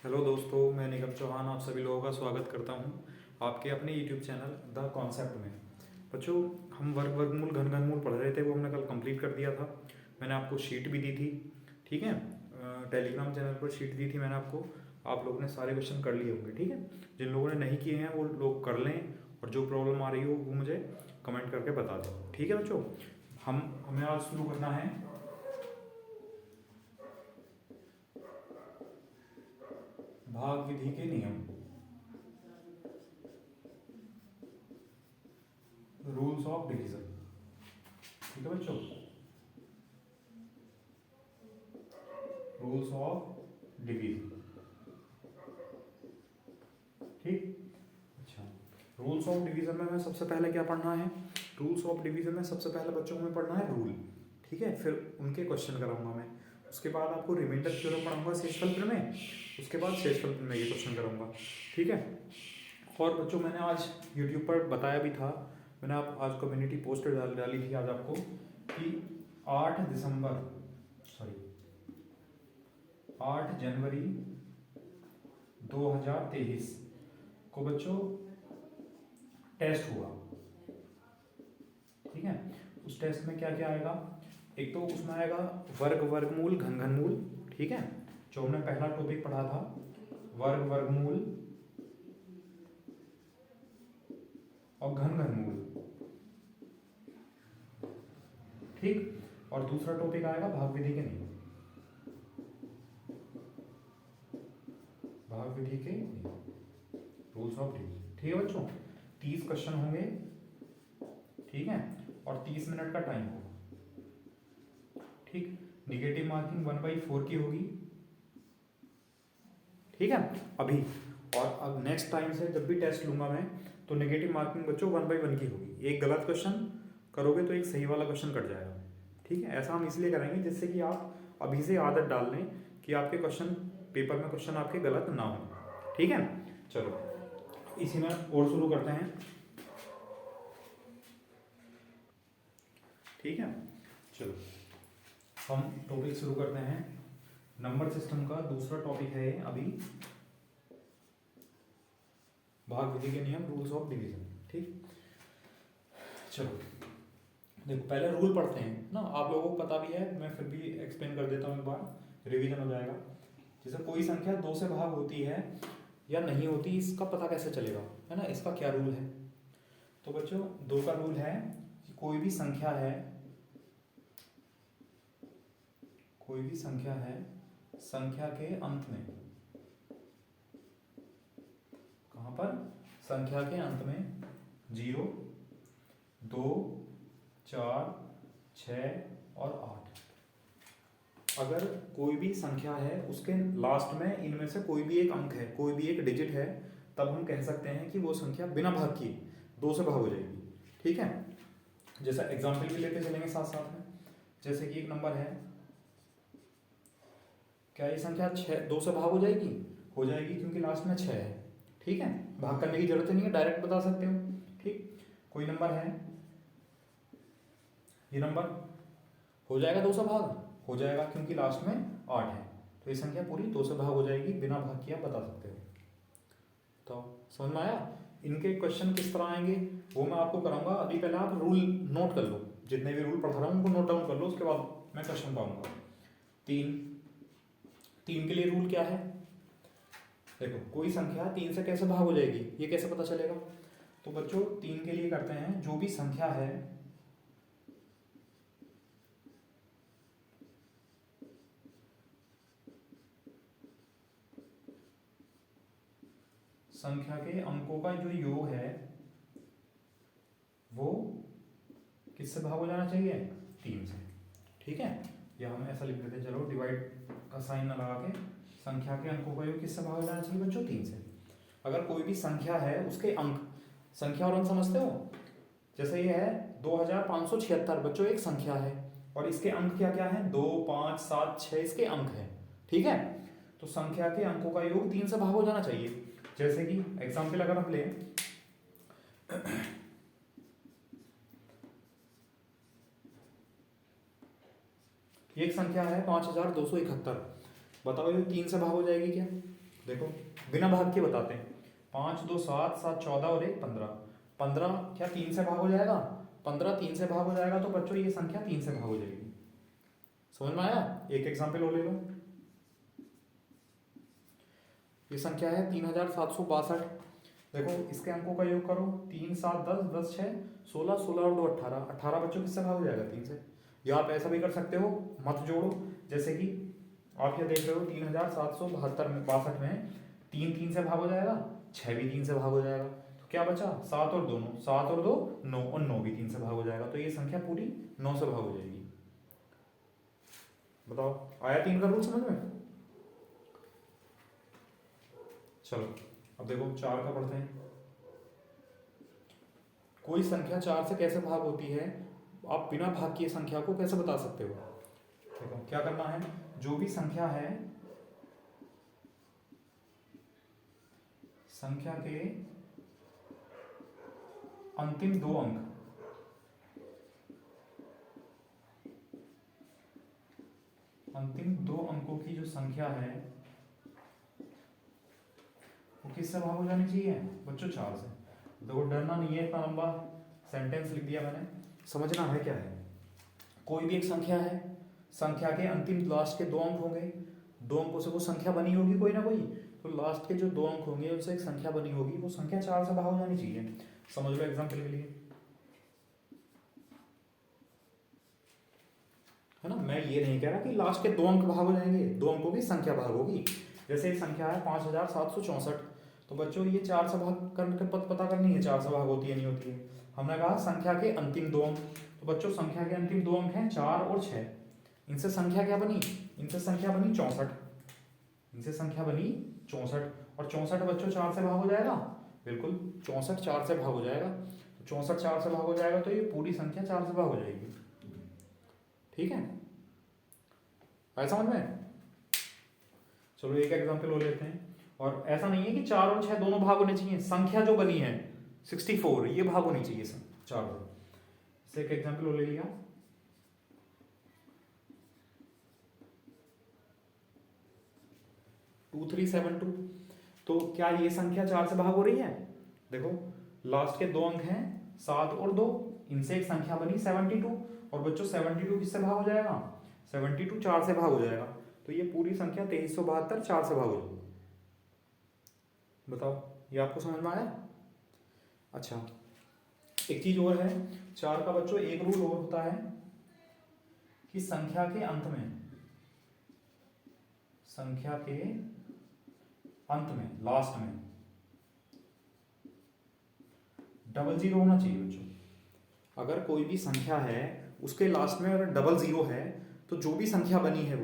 Hello दोस्तों, मैं निगम चौहान आप सभी लोगों का स्वागत करता हूं आपके अपने यूट्यूब चैनल द कॉन्सेप्ट में। बच्चों, हम वर्गमूल घनमूल पढ़ रहे थे, वो हमने कल कंप्लीट कर दिया था। मैंने आपको शीट भी दी थी, ठीक है। टेलीग्राम चैनल पर शीट दी थी मैंने आपको। आप लोगों ने सारे क्वेश्चन कर लिए होंगे, ठीक है। जिन लोगों ने नहीं किए हैं वो लोग कर लें, और जो प्रॉब्लम आ रही हो वो मुझे कमेंट करके बता दें, ठीक है बच्चों। हमें आज शुरू करना है भाग विधि के नियम, रूल्स ऑफ डिवीजन, ठीक है बच्चों। रूल्स ऑफ डिवीजन, ठीक। अच्छा, रूल्स ऑफ डिवीजन में हमें सबसे पहले क्या पढ़ना है? रूल्स ऑफ डिवीजन में सबसे पहले बच्चों को हमें पढ़ना है रूल, ठीक है। फिर उनके क्वेश्चन कराऊंगा मैं। उसके बाद आपको रिमाइंडर थ्योरम पढ़ाऊंगा शेषफल में। उसके बाद शेषफल में ये क्वेश्चन कराऊंगा, ठीक है। और बच्चों, मैंने आज यूट्यूब पर बताया भी था, मैंने आप आज कम्युनिटी पोस्ट डाली थी आज आपको कि 8 दिसंबर, सॉरी 8 जनवरी 2023 को बच्चों टेस्ट हुआ, ठीक है। उस टेस्ट में क्या क्या आएगा? एक तो उसमें आएगा वर्गमूल घनमूल, ठीक है। जो हमने पहला टॉपिक पढ़ा था, वर्गमूल और घनमूल, ठीक। और दूसरा टॉपिक आएगा भाग विधि के नियम, भाग विधि के रूल्स ऑफ डिवीजन, ठीक है बच्चों। 30 क्वेश्चन होंगे, ठीक है। और 30 मिनट का टाइम होगा, ठीक। निगेटिव मार्किंग 1/4 की होगी, ठीक है अभी। और अब नेक्स्ट टाइम से जब भी टेस्ट लूंगा मैं, तो नेगेटिव मार्किंग बच्चों 1/1 की होगी। एक गलत क्वेश्चन करोगे तो एक सही वाला क्वेश्चन कट जाएगा, ठीक है। ऐसा हम इसलिए करेंगे जिससे कि आप अभी से आदत डाल लें कि आपके क्वेश्चन पेपर में क्वेश्चन आपके गलत ना हो, ठीक है। चलो, इसी में और शुरू करते हैं, ठीक है। चलो, हम टॉपिक शुरू करते हैं। नंबर सिस्टम का दूसरा टॉपिक है ये अभी, भाग विधि के नियम, रूल्स ऑफ डिवीजन, ठीक। चलो देखो, पहले रूल पढ़ते हैं ना। आप लोगों को पता भी है, मैं फिर भी एक्सप्लेन कर देता हूँ, एक बार रिवीजन हो जाएगा। जैसे कोई संख्या 2 से भाग होती है या नहीं होती, इसका पता कैसे चलेगा, है ना। इसका क्या रूल है? तो बच्चों, 2 का रूल है कि कोई भी संख्या है, कोई भी संख्या है, संख्या के अंत में, कहां पर? संख्या के अंत में 0, 2, 4, 6 और 8, अगर कोई भी संख्या है उसके लास्ट में इनमें से कोई भी एक अंक है, कोई भी एक डिजिट है, तब हम कह सकते हैं कि वो संख्या बिना भाग किए 2 से भाग हो जाएगी, ठीक है। जैसा एग्जाम्पल भी लेते चलेंगे साथ साथ में। जैसे कि एक नंबर है, क्या ये संख्या 2 से भाग हो जाएगी? हो जाएगी, क्योंकि लास्ट में 6 है, ठीक है। भाग करने की जरूरत नहीं है, डायरेक्ट बता सकते हो, ठीक। कोई नंबर है, ये नंबर हो जाएगा 2 से भाग, हो जाएगा क्योंकि लास्ट में 8 है, तो ये संख्या पूरी 2 से भाग हो जाएगी, बिना भाग किए आप बता सकते हो। तो समझ में आया? इनके क्वेश्चन किस तरह आएंगे वो मैं आपको कराऊंगा। अभी पहले आप रूल नोट कर लो, जितने भी रूल पढ़ा रहा हूँ उनको नोट डाउन कर लो, उसके बाद मैं क्वेश्चन पाऊंगा। 3 3 के लिए रूल क्या है? देखो, कोई संख्या 3 से कैसे भाग हो जाएगी, ये कैसे पता चलेगा? तो बच्चों, 3 के लिए करते हैं, जो भी संख्या है, संख्या के अंकों का जो योग है वो किससे भाग हो जाना चाहिए? 3 से, ठीक है। या हम ऐसा लिख देते हैं, चलो डिवाइड का साइन ना लगा के, संख्या के अंकों का योग किससे भाग हो जाना चाहिए बच्चों? 3 से। अगर कोई भी संख्या है उसके अंक, संख्या और अंक समझते हो? जैसे ये है 2576 बच्चों, एक संख्या है, और इसके अंक क्या क्या है? 2, 5, 7, 6 इसके अंक है, ठीक है। तो संख्या के अंकों का योग 3 से भाग हो जाना चाहिए। जैसे कि एग्जाम्पल अगर हम लें, एक संख्या है 5271, बताओ ये 3 से भाग हो जाएगी क्या? देखो बिना भाग के बताते हैं। 5 2 7 7 14 और 1 15। 15 क्या 3 से भाग हो जाएगा? 15 3 से भाग हो जाएगा तो बच्चों ये संख्या 3 से भाग हो जाएगी। समझ में आया? एक एग्जाम्पल और ले लो। ये संख्या है 3762। देखो इसके अंकों का योग करो। 3 7 10 10 6 16 16 और 2 18। 18 बच्चों किससे भाग हो जाएगा? 3 से। या आप ऐसा भी कर सकते हो, मत जोड़ो। जैसे कि आप ये देख रहे हो 3762 में 3 3 से भाग हो जाएगा, 6 भी 3 से भाग हो जाएगा, तो क्या बचा? 7 और 2 9। 7 और 2 9 और 9 भी 3 से भाग हो जाएगा, तो ये संख्या पूरी 9 से भाग हो जाएगी। बताओ आया 3 का रूल समझ में? चलो अब देखो 4 का पढ़ते हैं। कोई संख्या 4 से कैसे भाग होती है, आप बिना भाग की संख्या को कैसे बता सकते हो? देखो क्या करना है, जो भी संख्या है, संख्या के अंतिम 2 अंक, अंतिम 2 अंकों की जो संख्या है वो किससे भाग हो जानी चाहिए बच्चों? 4 से। देखो डरना नहीं है, इतना लंबा सेंटेंस लिख दिया मैंने, समझना है क्या है। कोई भी एक संख्या है, संख्या के अंतिम लास्ट के 2 अंक होंगे, 2 अंकों से वो संख्या बनी होगी कोई ना कोई, तो लास्ट के जो 2 अंक होंगे उनसे एक संख्या बनी होगी, वो संख्या 4 से भाग हो जानी चाहिए। समझ लो एग्जाम्पल के लिए, है ना। मैं ये नहीं कह रहा कि लास्ट के 2 अंक भाग हो जाएंगे, 2 अंकों की संख्या भाग होगी। जैसे संख्या है 5764, तो बच्चों ये 4 से भाग करके पता करनी है, 4 से भाग होती है नहीं होती है। हमने कहा संख्या के अंतिम 2 अंक, तो बच्चों संख्या के अंतिम 2 अंक हैं 4 और 6, इनसे संख्या क्या बनी? इनसे संख्या बनी 64, इनसे संख्या बनी 64, और 64 बच्चों 4 से भाग हो जाएगा, बिल्कुल 64 4 से भाग हो जाएगा, तो 64 4 से भाग हो जाएगा, तो ये पूरी संख्या 4 से भाग हो जाएगी। ठीक है, आया समझ में? चलो एक एग्जांपल और लेते हैं। और ऐसा नहीं है कि 4 और 6 दोनों भाग होने चाहिए, संख्या जो बनी है 64 ये भाग होनी चाहिए 4 से। एक एग्जांपल और ले लिया, 2372, तो क्या ये संख्या 4 से भाग हो रही है? देखो लास्ट के 2 अंक हैं 7 और 2, इनसे एक संख्या बनी 72, और बच्चों 72 किससे भाग हो जाएगा? 72 4 से भाग हो जाएगा, तो ये पूरी संख्या 2372 4 से भाग हो जाएगी। बताओ ये आपको समझ में आया? अच्छा एक चीज और है 4 का बच्चों, एक रूल और होता है कि संख्या के अंत में, संख्या के अंत में, लास्ट में डबल जीरो होना चाहिए बच्चों। अगर कोई भी संख्या है उसके लास्ट में अगर डबल जीरो है, तो जो भी संख्या बनी है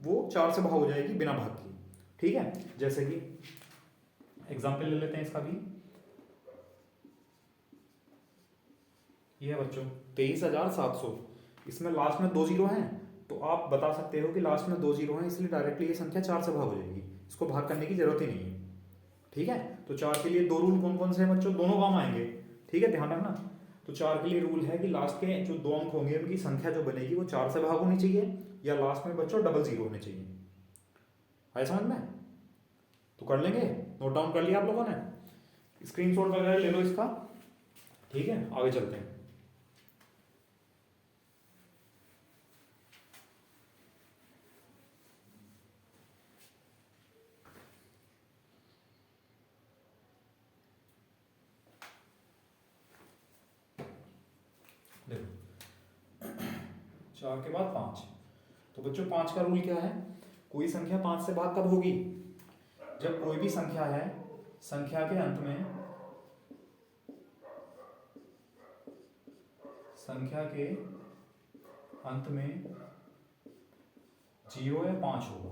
वो 4 से भाग हो जाएगी बिना भाग की। ठीक है, जैसे कि एग्जाम्पल ले लेते हैं इसका भी। ये है बच्चों 23700, इसमें लास्ट में 2 जीरो हैं, तो आप बता सकते हो कि लास्ट में 2 जीरो हैं, इसलिए डायरेक्टली ये संख्या 4 से भाग हो जाएगी, इसको भाग करने की जरूरत ही नहीं है। ठीक है, तो 4 के लिए 2 रूल कौन कौन से हैं बच्चों? दोनों काम आएंगे, ठीक है, ध्यान रखना। तो 4 के लिए रूल है कि लास्ट के जो 2 अंक होंगे उनकी संख्या जो बनेगी वो 4 से भाग होनी चाहिए, या लास्ट में बच्चों डबल जीरो होने चाहिए। आया समझ में? तो कर लेंगे, नोट डाउन कर लिया आप लोगों ने? स्क्रीनशॉट वगैरह ले लो इसका, ठीक है, आगे चलते हैं। देखो 4 के बाद 5, तो बच्चों 5 का रूल क्या है? कोई संख्या 5 से भाग कब होगी? जब कोई भी संख्या है, संख्या के अंत में, संख्या के अंत में 0 या 5 होगा।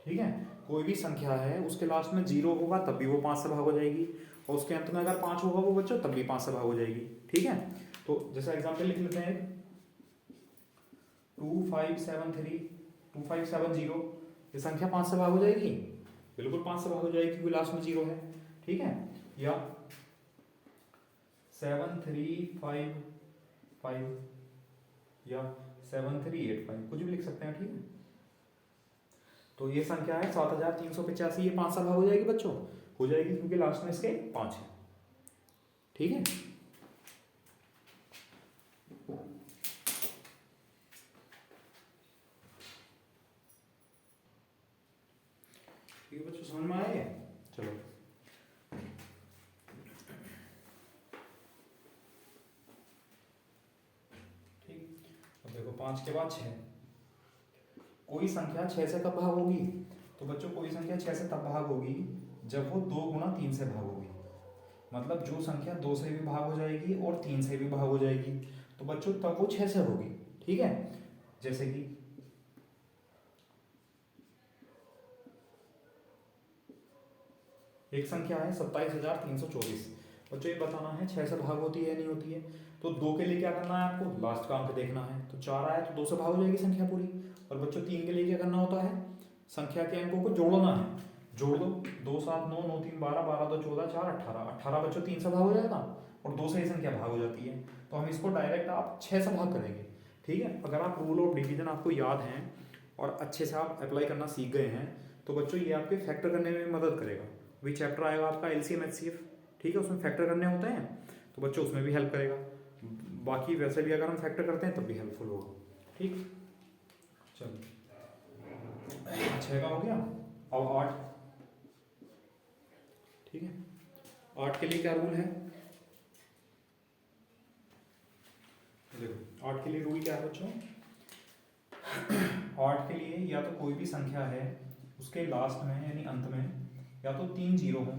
ठीक है, कोई भी संख्या है उसके लास्ट में 0 होगा तब भी वो 5 से भाग हो जाएगी, और उसके अंत में अगर 5 होगा वो बच्चों तब भी 5 से भाग हो जाएगी। ठीक है, तो जैसा एग्जाम्पल लिख लेते हैं 2573 2570, ये संख्या 5 से भाग हो जाएगी, बिल्कुल 5 से भाग हो जाएगी क्योंकि लास्ट में 0 है। ठीक है, या 7355 या 7385 कुछ भी लिख सकते हैं। ठीक है, तो ये संख्या है 7385, ये 5 से भाग हो जाएगी बच्चों, हो जाएगी क्योंकि लास्ट में इसके 5 है। ठीक है, ठीक है बच्चों, समझ में आया? चलो ठीक, अब देखो 5 के बाद 6, कोई संख्या 6 से कब भाग होगी? तो बच्चों कोई संख्या 6 से तब भाग होगी जब वो 2 गुना 3 से भाग होगी। मतलब जो संख्या 2 से भी भाग हो जाएगी और 3 से भी भाग हो जाएगी, तो बच्चों तब वो 6 से होगी। ठीक है, जैसे कि एक संख्या है 27,324, बच्चों ये बताना है 6 से भाग होती है या नहीं होती है। तो 2 के लिए क्या करना है आपको? लास्ट का अंक देखना है। तो 4 आया तो 2 से भाग हो जाएगी संख्या पूरी। और बच्चों 3 के लिए क्या करना होता है? संख्या के अंकों को जोड़ना है। जोड़ दो, 2 7 9 9 3 12 12 2 14 4 18, 18 बच्चों 3 से भाग हो जाएगा और 2 से ही संख्या भाग हो जाती है। तो हम इसको डायरेक्ट आप 6 से भाग करेंगे। ठीक है, अगर आप रूल ऑफ डिवीजन आपको याद हैं और अच्छे से आप अप्लाई करना सीख गए हैं तो बच्चों ये आपके फैक्टर करने में मदद करेगा। भी चैप्टर आएगा आपका एलसीएम एचसीएफ, ठीक है, उसमें फैक्टर करने होते हैं, तो बच्चों उसमें भी हेल्प करेगा। बाकी वैसे भी अगर हम फैक्टर करते हैं तब भी हेल्पफुल होगा। ठीक, चलो 6 का हो गया, अब 8। ठीक है, 8 के लिए क्या रूल है? देखो 8 के लिए रूल क्या है बच्चों? 8 के लिए या तो कोई भी संख्या है उसके लास्ट में यानी अंत में या तो 3 जीरो हो,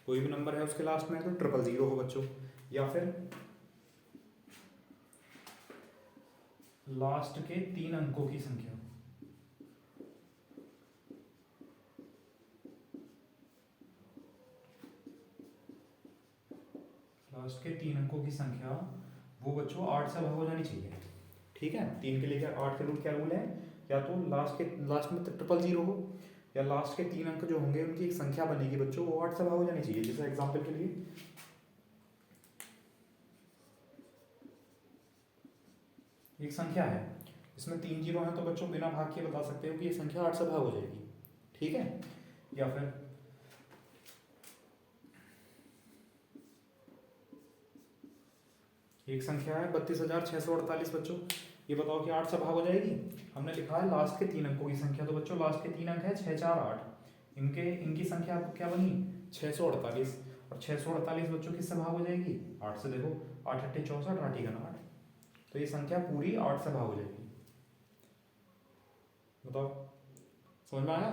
कोई भी नंबर है उसके लास्ट में तो 000 हो बच्चों, या फिर लास्ट के 3 अंकों की संख्या। लास्ट के 3 अंकों की संख्या वो बच्चों 8 से भाग हो जानी चाहिए। ठीक है, 3 के लिए क्या 8 के रूल क्या रूल है? या तो लास्ट में 000 हो या लास्ट के 3 अंक जो होंगे उनकी एक संख्या बनेगी बच्चों वो 8 से भाग हो जानी चाहिए। जैसे एग्जांपल के लिए एक संख्या है इसमें 3 जीरो है तो बच्चों बिना भाग के बता सकते हो कि ये संख्या 8 से भाग हो जाएगी। ठीक है, या फिर एक संख्या है 32,648 बच्चों, ये बताओ कि 8 से भाग हो जाएगी। हमने लिखा है लास्ट के 3 अंकों की संख्या, तो बच्चों लास्ट के 3 अंक है 6 4 8, इनकी संख्या क्या बनी? 648। और 648 बच्चों किससे भाग हो जाएगी? 8 से। देखो 8 8 64 8 का 8, तो ये संख्या पूरी 8 से भाग हो जाएगी। बताओ समझ में आया?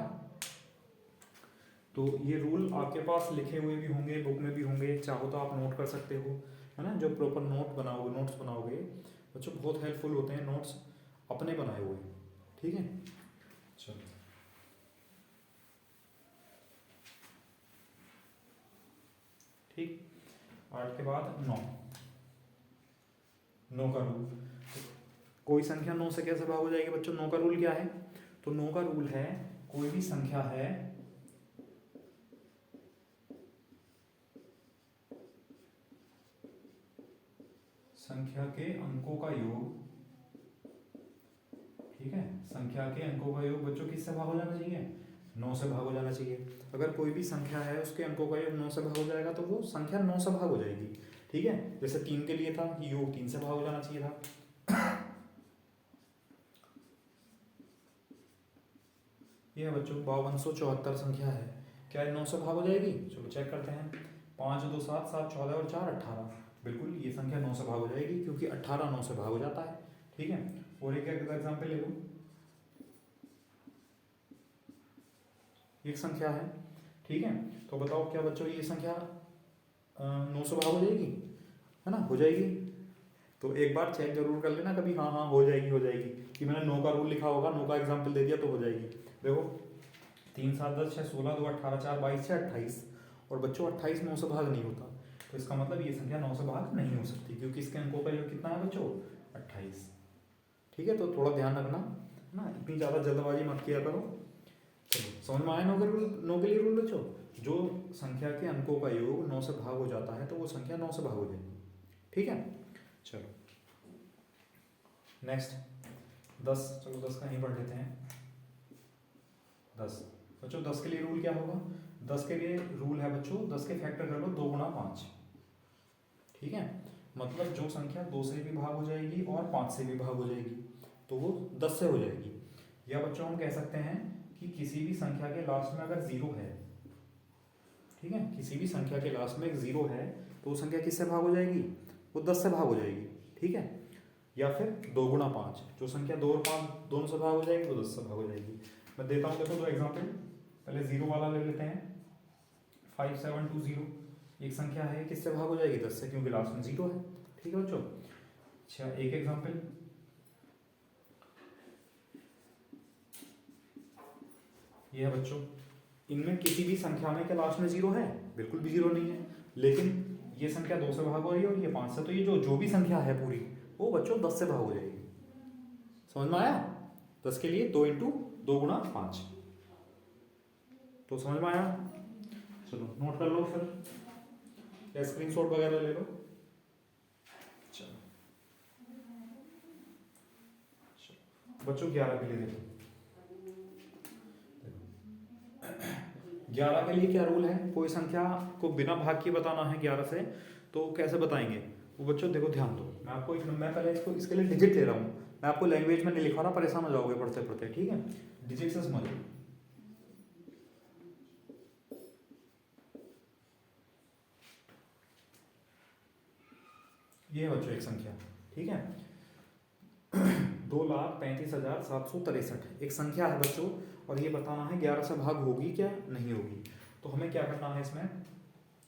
तो ये रूल आपके पास लिखे हुए भी होंगे, बुक में भी होंगे, चाहो तो आप नोट कर सकते हो, है ना। जो प्रॉपर नोट्स बनाओगे बच्चों बहुत हेल्पफुल होते हैं नोट्स अपने बनाए हुए। ठीक है, चलो ठीक, 8 के बाद 9, 9 का रूल। कोई संख्या 9 से कैसे भाग हो जाएगी बच्चों? 9 का रूल क्या है? तो 9 का रूल है कोई भी संख्या है संख्या के अंकों का योग, ठीक है, संख्या के अंकों का योग बच्चों किससे भाग हो जाना चाहिए? 9 से भाग हो जाना चाहिए। अगर कोई भी संख्या है उसके अंकों का योग 9 से भाग हो जाएगा तो वो संख्या 9 से भाग हो जाएगी। ठीक है, जैसे 3 के लिए था योग 3 से भाग हो जाना चाहिए था। ये है बच्चों 5274 संख्या है, क्या 9 से भाग हो जाएगी? चलो चेक करते हैं। 5 2 7 7 14 और 4 18, बिल्कुल ये संख्या 9 से भाग हो जाएगी क्योंकि 18 9 से भाग हो जाता है। ठीक है, और एक एग्जाम्पल ले लो, एक संख्या है, ठीक है, तो बताओ क्या बच्चों ये संख्या 9 से भाग हो जाएगी? है ना, हो जाएगी। तो एक बार चेक जरूर कर लेना कभी, हाँ हाँ हो जाएगी कि मैंने 9 का रूल लिखा होगा, 9 का एग्जाम्पल दे दिया तो हो जाएगी। देखो 3 7 10 6 16 2 18 4 22 6 28, और बच्चों 28 9 से भाग नहीं होता, तो इसका मतलब ये संख्या 9 से भाग नहीं हो सकती क्योंकि इसके अंकों का योग कितना है बच्चों? 28। ठीक है, तो थोड़ा ध्यान रखना ना, इतनी ज़्यादा जल्दबाजी मत किया करो। चलो समझ में आया 9 के लिए रूल बच्चों? जो संख्या के अंकों का योग 9 से भाग हो जाता है तो वो संख्या 9 से भाग हो जाएगी। ठीक है, चलो नेक्स्ट 10, चलो 10 का ही पढ़ लेते हैं। बच्चों 10 के लिए रूल क्या होगा, 10 के लिए रूल है बच्चों 10 के फैक्टर कर लो 2 गुणा 5, ठीक है। मतलब जो संख्या 2 से भी भाग हो जाएगी और 5 से भी भाग हो जाएगी तो वो 10 से हो जाएगी। या बच्चों हम कह सकते हैं कि किसी भी संख्या के लास्ट में अगर 0 है, ठीक है, किसी भी संख्या के लास्ट में एक 0 है तो वो संख्या किससे भाग हो जाएगी, वो 10 से भाग हो जाएगी, ठीक है। या फिर 2 गुणा 5, जो संख्या 2 और 5 दोनों से भाग हो जाएगी वो 10 से भाग हो जाएगी। मैं देता हूँ देखो 2 एग्जाम्पल। पहले 0 वाला ले लेते हैं, 5720 एक संख्या है किससे भाग हो जाएगी, 10 से, क्योंकि लास्ट में 0 है, ठीक है बच्चों। अच्छा एक एग्जाम्पल, ये है बच्चों, इनमें किसी भी संख्या में क्या लास्ट में 0 है, बिल्कुल भी 0 नहीं है, लेकिन ये संख्या 2 से भाग हो रही है और ये 5 से, तो ये जो भी संख्या है पूरी वो बच्चों 10 से भाग हो जाएगी। समझ में आया? 10 के लिए 2 इंटू 2 गुणा 5, तो समझ में आया? चलो नोट कर लो फिर या स्क्रीनशॉट वगैरह ले लो। चलो बच्चों 11 के लिए देखो, 11 के लिए क्या रूल है, कोई संख्या को बिना भाग के बताना है 11 से, तो कैसे बताएंगे वो बच्चों देखो ध्यान दो। मैं आपको मैं पहले इसको इसके लिए डिजिट ले रहा हूँ, मैं आपको लैंग्वेज में नहीं लिखा रहा, परेशान हो जाओगे पढ़ते पढ़ते, ठीक है। डिजिट से समझो, ये है बच्चों एक संख्या, ठीक है, 2,35,763 एक संख्या है बच्चों, और ये बताना है 11 से भाग होगी क्या नहीं होगी। तो हमें क्या करना है इसमें,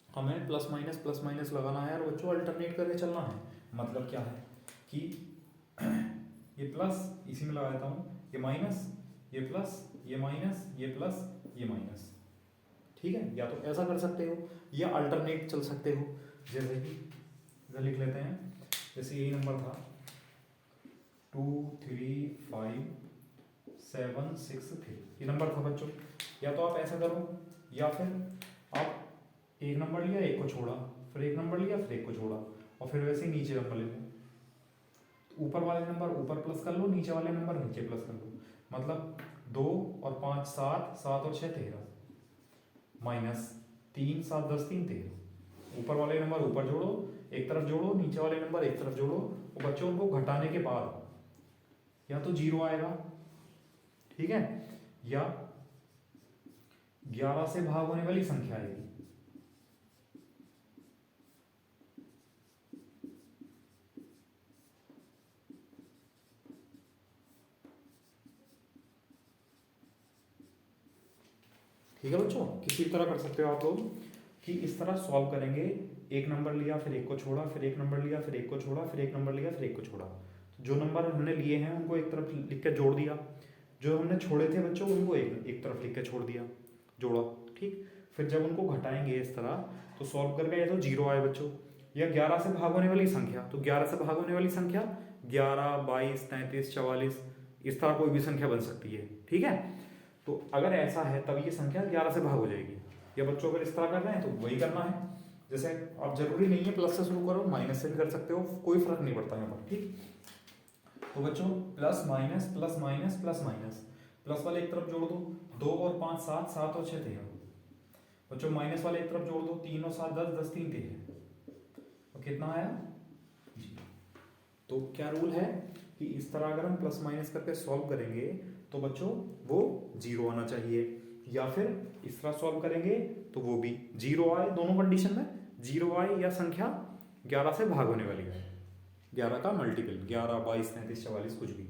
हमें प्लस माइनस लगाना है और बच्चों अल्टरनेट करके चलना है। मतलब क्या है कि ये प्लस इसी में लगा देता हूँ, ये माइनस, ये प्लस, ये माइनस, ये प्लस, ये माइनस, ठीक है। या तो ऐसा कर सकते हो या अल्टरनेट चल सकते हो, जैसे कि इधर लिख लेते हैं, जैसे यही नंबर था 2 3 5 7 6 3, ये नंबर था बच्चों। या तो आप ऐसा करो, या फिर आप एक नंबर लिया एक को छोड़ा, फिर एक नंबर लिया फिर एक को छोड़ा, और फिर वैसे ही नीचे नंबर ले लो, ऊपर वाले नंबर ऊपर प्लस कर लो, नीचे वाले नंबर नीचे प्लस कर लो। मतलब 2 और 5 7, 7 और 6 13, माइनस 3 7 10 3 13, ऊपर वाले नंबर ऊपर जोड़ो एक तरफ जोड़ो, नीचे वाले नंबर एक तरफ जोड़ो, और बच्चों को घटाने के बाद या तो 0 आएगा, ठीक है, या 11 से भाग होने वाली संख्या आएगी। ठीक है बच्चों, किसी तरह कर सकते हो आप लोग कि इस तरह सॉल्व करेंगे, एक नंबर लिया फिर एक को छोड़ा, फिर एक नंबर लिया फिर एक को छोड़ा, फिर एक नंबर लिया फिर एक को छोड़ा। तो जो नंबर हमने लिए हैं उनको एक तरफ लिख के जोड़ दिया, जो हमने छोड़े थे बच्चों उनको एक तरफ लिख के छोड़ दिया, जोड़ा, ठीक। फिर जब उनको घटाएंगे इस तरह तो सॉल्व करके या तो 0 आए बच्चों, या 11 से भाग होने वाली संख्या, तो 11 से भाग होने वाली संख्या 11 22 33 44 इस तरह कोई भी संख्या बन सकती है, ठीक है। तो अगर ऐसा है तब ये संख्या 11 से भाग हो जाएगी। या बच्चों अगर इस तरह कर रहे हैं तो वही करना है, जैसे आप जरूरी नहीं है प्लस से शुरू करो, माइनस से भी कर सकते हो, कोई फर्क नहीं पड़ता यहाँ पर, ठीक। तो बच्चों plus minus plus minus plus minus, plus वाले एक तरफ जोड़ दो, 2 और 5 7, 7 और 6 13, बच्चों माइनस वाले एक तरफ जोड़ दो, 3 और 7 10, 10 3 13, तो कितना आया जी। तो क्या रूल है कि इस तरह अगर हम प्लस माइनस करके सॉल्व करेंगे तो बच्चों वो 0 आना चाहिए, या फिर इस तरह सॉल्व करेंगे तो वो भी 0 आए, दोनों कंडीशन में 0 आए, या संख्या 11 से भाग होने वाली है, 11 का मल्टीपल 11 22 33 44 कुछ भी,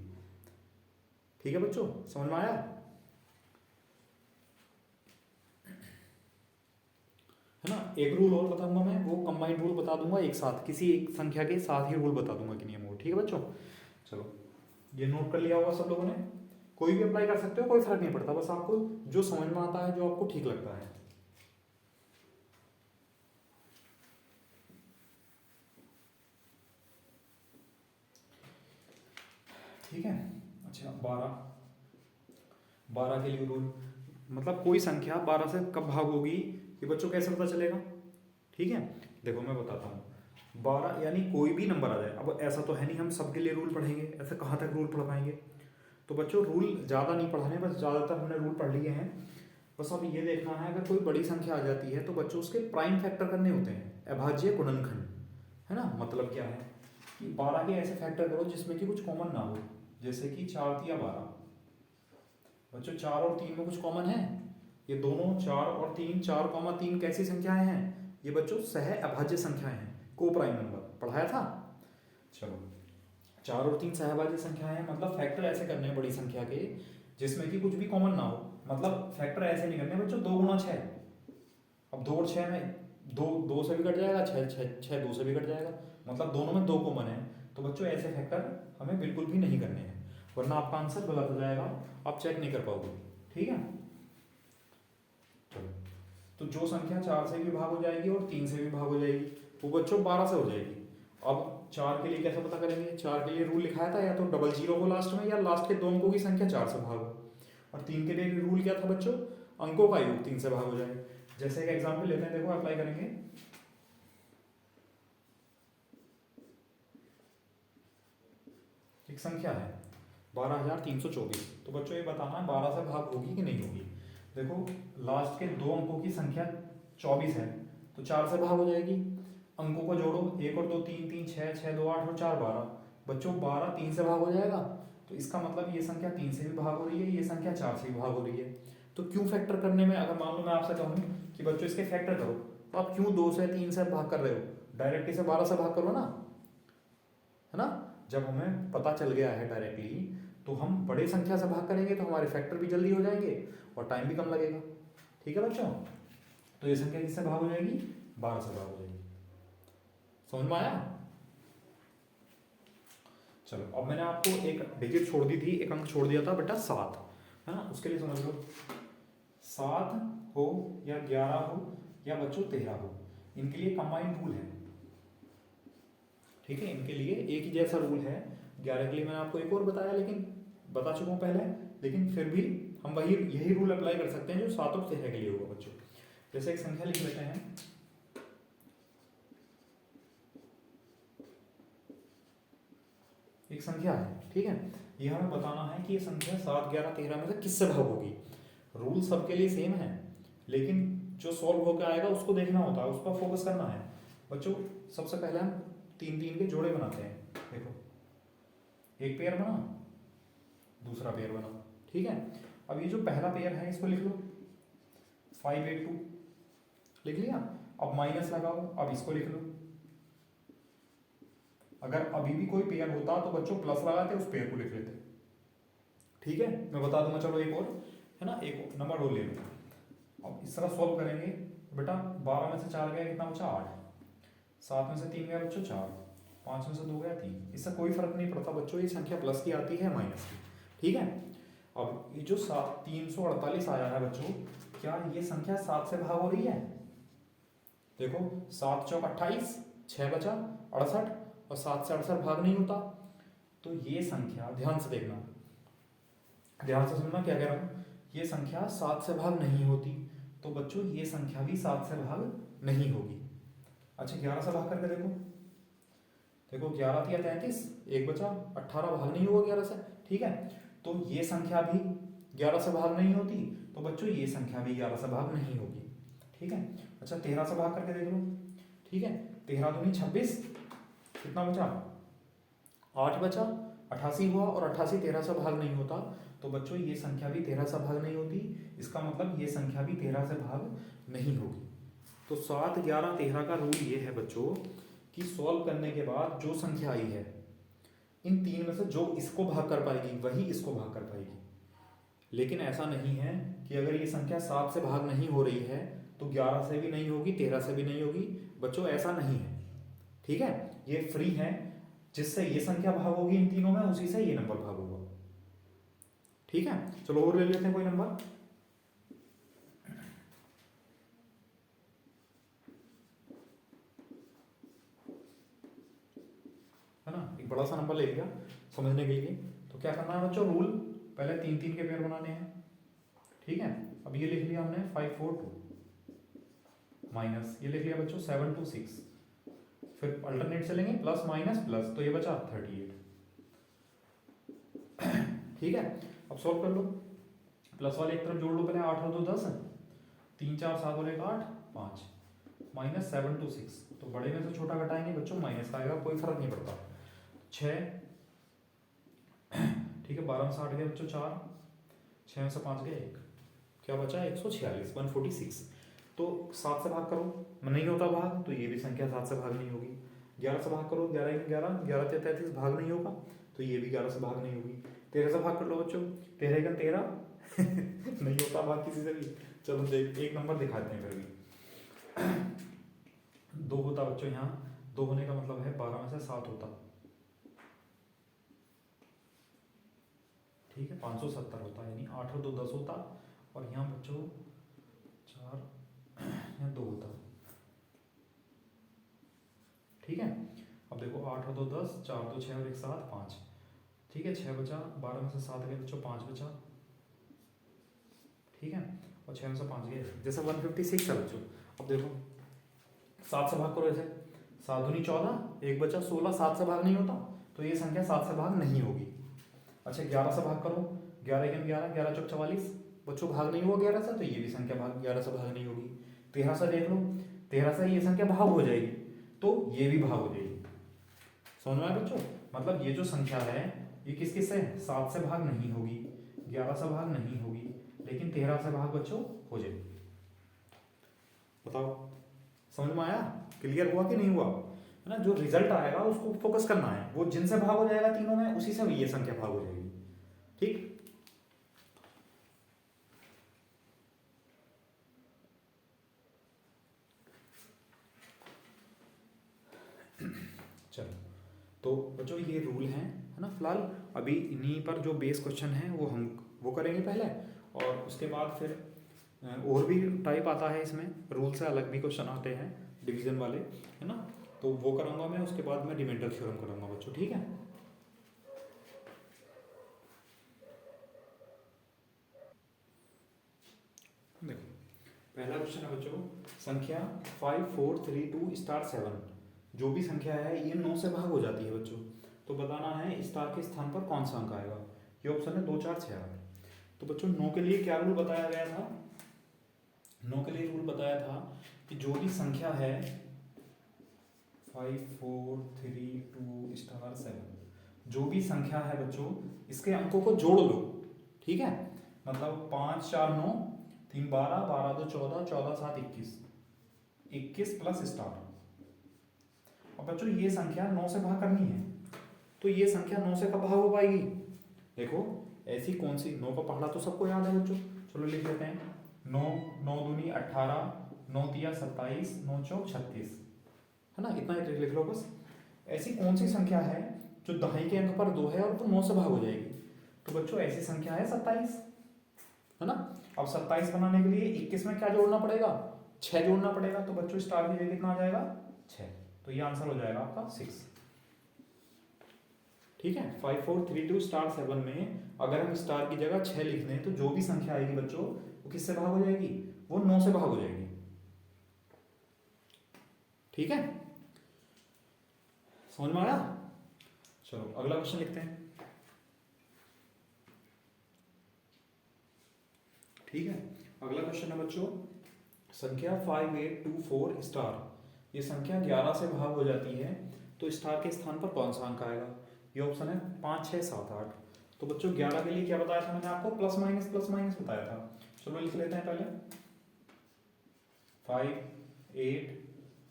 ठीक है बच्चों, समझ में आया? है ना। एक रूल और बताऊंगा मैं, वो कंबाइंड रूल बता दूंगा एक साथ, किसी एक संख्या के साथ ही रूल बता दूंगा कि नियम हो, ठीक है बच्चों। चलो ये नोट कर लिया होगा सब लोगों ने, कोई भी अप्लाई कर सकते हो, कोई फर्क नहीं पड़ता, बस आपको जो समझ में आता है, जो आपको ठीक लगता है। ठीक है। अच्छा 12 के लिए रूल, मतलब कोई संख्या 12 से कब भाग होगी ये बच्चों कैसे पता चलेगा, ठीक है। देखो मैं बताता हूँ, 12 यानी कोई भी नंबर आ जाए, अब ऐसा तो है नहीं हम सबके लिए रूल पढ़ेंगे, ऐसे कहाँ तक रूल पढ़ पाएंगे। तो बच्चों रूल ज़्यादा नहीं पढ़ाने, बस ज़्यादातर हमने रूल पढ़ लिए हैं। बस अब ये देखना है, अगर कोई बड़ी संख्या आ जाती है तो बच्चों उसके प्राइम फैक्टर करने होते हैं, अभाज्य गुणनखंड, है ना। मतलब क्या है कि 12 के ऐसे फैक्टर करो जिसमें कि कुछ कॉमन ना हो, जैसे कि 4 तिया 12। बच्चों 4 और 3 में कुछ कॉमन है, ये दोनों 4 और 3, 4,3 कैसी संख्याएं हैं, ये बच्चों सह अभाज्य संख्याएं हैं, को प्राइम नंबर पढ़ाया था। चलो 4 और 3 सहभाज्य संख्याएं हैं, मतलब फैक्टर ऐसे करने हैं बड़ी संख्या के जिसमें कि कुछ भी कॉमन ना हो। मतलब फैक्टर ऐसे नहीं करने बच्चों 2 गुणा 6। अब 2 और 6 में 2 से भी कट जाएगा, 6 2 से भी कट जाएगा, मतलब दोनों में 2 कॉमन है। तो बच्चों ऐसे फैक्टर हमें बिल्कुल भी नहीं करने हैं, वरना आपका आंसर गलत हो जाएगा, आप चेक नहीं कर पाओगे। ठीक है, चलो तो जो संख्या 4 से भी भाग हो जाएगी और 3 से भी भाग हो जाएगी वो बच्चों 12 से हो जाएगी। अब 4 के लिए कैसे पता करेंगे, 4 के लिए रूल लिखाया था, या तो डबल जीरो हो लास्ट में, या लास्ट के 2 अंकों की संख्या 4 से भाग हो। और 3 के लिए रूल क्या था बच्चों, अंकों का योग 3 से भाग हो जाए। जैसे एक एग्जाम्पल लेते हैं, देखो अप्लाई करेंगे। एक संख्या है 12,324, तो बच्चों ये बताना है 12 से भाग होगी कि नहीं होगी। देखो लास्ट के 2 अंकों की संख्या 24 है, तो 4 से भाग हो जाएगी। अंकों को जोड़ो, 1 और 2 3 3 6 6 2 8 और 4 12। बच्चों 12 3 से भाग हो जाएगा, तो इसका मतलब ये संख्या 3 से भी भाग हो रही है, ये संख्या 4 से भी भाग हो रही है। तो क्यों फैक्टर करने में, अगर मान लो मैं आपसे कहूँ कि बच्चों इसके फैक्टर करो, तो आप क्यों 2 से 3 से भाग कर रहे हो, डायरेक्टली से 12 से भाग करो ना, है ना। जब हमें पता चल गया है डायरेक्टली, तो हम बड़े संख्या से भाग करेंगे तो हमारे फैक्टर भी जल्दी हो जाएंगे और टाइम भी कम लगेगा। ठीक है बच्चों, तो ये संख्या किससे भाग हो जाएगी, 12 से भाग हो जाएगी। समझ में आया। चलो अब मैंने आपको एक डिजिट छोड़ दी थी, एक अंक छोड़ दिया था बेटा 7, है ना। उसके लिए समझ लो 7 हो या 11 हो या बच्चों 13 हो, इनके लिए कंबाइंड रूल है। ठीक है, इनके लिए एक ही जैसा रूल है। 11 के लिए मैंने आपको एक और बताया, लेकिन बता चुका हूँ पहले, लेकिन फिर भी हम वही यही रूल अप्लाई कर सकते हैं जो 7 और 13 के लिए होगा बच्चों। जैसे एक संख्या लिख लेते हैं, एक संख्या है, ठीक है, ये हमें बताना है कि ये संख्या 7 11 13 में से किससे भाग होगी। रूल सबके लिए सेम है, लेकिन जो सॉल्व होकर आएगा उसको देखना होता है, उस पर फोकस करना है बच्चों। सबसे पहले हम 3 3 के जोड़े बनाते हैं। देखो एक पेयर बना, दूसरा पेयर बना, ठीक है। अब ये जो पहला पेयर है इसको लिख लो 5 8 2, लिख लिया। अब माइनस लगाओ, अब इसको लिख लो। अगर अभी भी कोई पेयर होता तो बच्चों प्लस लगाते, उस पेयर को लिख लेते। ठीक है, मैं बता दूंगा, चलो एक और है ना, एक नंबर और ले लो। अब इस तरह सॉल्व करेंगे बेटा, 12 में से 4 गया कितना बचा 8, 7 में से 3 गया बच्चों 4, 5 में से 2 गया 3। इससे कोई फर्क नहीं पड़ता बच्चों, ये संख्या प्लस की आती है माइनस की। ठीक है, अब ये जो 348 आया है बच्चों, क्या ये संख्या 7 से भाग हो रही है। देखो 7 चौक 28, 6 बचा 68, और 7 से 68 भाग नहीं होता। तो ये संख्या ध्यान से देखना, ध्यान से सुनना क्या कह रहा हूं, ये संख्या 7 से भाग नहीं होती, तो बच्चों ये संख्या भी 7 से भाग नहीं होगी। अच्छा 11 से भाग करके देखो, देखो 11 तिया 33, एक बचा 18, भाग नहीं होगा 11 से। ठीक है, तो ये संख्या भी 11 से भाग नहीं होती, तो बच्चों ये संख्या भी 11 से भाग नहीं होगी। ठीक है, अच्छा 13 से भाग करके देख लो। ठीक है, 13 दूनी 26, कितना बचा 8 बचा, 88 हुआ, और 88 13 से भाग नहीं होता, तो बच्चों ये संख्या भी 13 से भाग नहीं होती। इसका मतलब ये संख्या भी 13 से भाग नहीं होगी। तो 7 11 13 का रूल ये है बच्चों कि सॉल्व करने के बाद जो संख्या आई है इन तीन में से जो इसको भाग कर पाएगी वही इसको भाग कर पाएगी। लेकिन ऐसा नहीं है कि अगर ये संख्या 7 से भाग नहीं हो रही है तो 11 से भी नहीं होगी, 13 से भी नहीं होगी बच्चों, ऐसा नहीं है। ठीक है, ये फ्री है, जिससे ये संख्या भाग होगी इन तीनों में उसी से ये नंबर भाग होगा। ठीक है, चलो और ले लेते हैं कोई नंबर। है ना, एक बड़ा सा नंबर ले लिया समझने के लिए। तो क्या करना है बच्चों, रूल पहले 3 3 के पेयर बनाने हैं। ठीक है, अब ये लिख लिया हमने 5 4 2, माइनस ये लिख लिया बच्चों 7 2 6, फिर अल्टरनेट चलेंगे प्लस माइनस प्लस, तो ये बचा 38। ठीक है, अब सॉल्व कर लो। प्लस वाले एक तरफ जोड़ लो पहले, 8 और 2 10, 3 4 7 और 1 8 5, माइनस 7 to 6, तो बड़े में से छोटा घटाएंगे बच्चों माइनस का आएगा, कोई फर्क नहीं पड़ता। 6 ठीक है, 12 में से 8 गया बच्चों 4, 6 में से 5 गया 1, क्या बचा 146 146। तो 7 से भाग करो, नहीं होता भाग, तो ये भी संख्या 7 से भाग नहीं होगी। 11 से भाग करो, 11 1 11, 11 से 33 भाग नहीं होगा, तो ये भी 11 से भाग नहीं होगी। 13 से भाग कर लो बच्चों, 13 1 13 नहीं होता भाग किसी से भी। चलो देख एक नंबर दिखाते हैं फिर भी। 2 होता बच्चों, यहाँ 2 होने का मतलब है 12 में से 7 होता, ठीक है, 570 होता, यानी 8 और 2 10 होता, और यहाँ बच्चों 4 यहाँ 2 होता, ठीक है। अब देखो 8 और 2 10, 4 2 6 और 1 7 5, ठीक है, 6 बचा, 12 में से 7 गए बच्चों 5 बचा, ठीक है, और 6 में से 5 गए, जैसे 156 है बच्चों। अब देखो 7 से भाग करो, ऐसे 7 दूनी 14, 1 बचा 16, 7 से भाग नहीं होता, तो ये संख्या 7 से भाग नहीं होगी। अच्छा 11 से भाग करो, 11 1 11, 11 चौक 44 बच्चों, भाग नहीं हुआ 11 से, तो ये भी संख्या भाग 11 से भाग नहीं होगी। 13 से देख लो, 13 से ये संख्या भाग हो जाएगी, तो ये भी भाग हो जाएगी। समझ में आया बच्चों, मतलब ये जो संख्या है ये किस किस से, 7 से भाग नहीं होगी, 11 से भाग नहीं होगी, लेकिन 13 से भाग बच्चों हो जाएगी। बताओ समझ में आया, क्लियर हुआ कि नहीं हुआ, है ना। जो रिजल्ट आएगा उसको फोकस करना है, वो जिनसे भाग हो जाएगा तीनों में, उसी से ये संख्या भाग हो जाएगी, ठीक। चलो तो बच्चों ये रूल है ना। फिलहाल अभी इन्हीं पर जो बेस क्वेश्चन है वो हम वो करेंगे पहले, और उसके बाद फिर और भी टाइप आता है इसमें, रूल से अलग भी क्वेश्चन आते हैं डिवीजन वाले, है ना, तो वो कराऊंगा मैं। उसके बाद मैं रिमाइंडर थ्योरम कराऊंगा बच्चों, ठीक है। देखो पहला क्वेश्चन है बच्चों, संख्या 5 4 3 2 स्टार 7, जो भी संख्या है ये 9 से भाग हो जाती है बच्चों, तो बताना है स्टार के स्थान पर कौन सा अंक आएगा। ये ऑप्शन है 2 4 6 8। तो बच्चों 9 के लिए क्या रूल बताया गया था, 9 के लिए रूल बताया था कि जो भी संख्या है 5 4 3 2 स्टार 7, जो भी संख्या है बच्चों इसके अंकों को जोड़ लो, ठीक है। मतलब 5 4 9, 3 12, 12 2 14, 14 7 21, 21 प्लस स्टार। अब बच्चों ये संख्या 9 से भाग करनी है, तो ये संख्या 9 से कब भाग हो पाएगी। देखो ऐसी कौन सी, 9 का पहाड़ा तो सबको याद है बच्चों, चलो लिख लेते हैं। 9 9 दूनी 18, 9 तिया 27, 9 चौक 36, है ना, इतना ही लिख लो बस। ऐसी कौन सी संख्या है जो दहाई के अंक पर 2 है और वो 9 से भाग हो जाएगी। तो बच्चों ऐसी संख्या है 27, है ना। अब 27 बनाने के लिए 21 में क्या जोड़ना पड़ेगा, 6 जोड़ना पड़ेगा, तो बच्चों स्टार की जगह कितना आ जाएगा 6, तो ये आंसर हो जाएगा आपका 6, ठीक है। 5 4 3 2 स्टार 7 में अगर हम स्टार की जगह 6 लिख दें तो जो भी संख्या आएगी बच्चों वो किससे भाग हो जाएगी, वो 9 से भाग हो जाएगी, ठीक है। समझ में आया। चलो अगला क्वेश्चन लिखते हैं, ठीक है। अगला क्वेश्चन है बच्चों, संख्या 5 8 2 4 स्टार, ये संख्या 11 से भाग हो जाती है, तो स्टार के स्थान पर कौन सा अंक आएगा। ये ऑप्शन है 5 6 7 8। तो बच्चों 11 के लिए क्या बताया था मैंने आपको, प्लस माइनस बताया था। चलो लिख लेते हैं पहले 5 8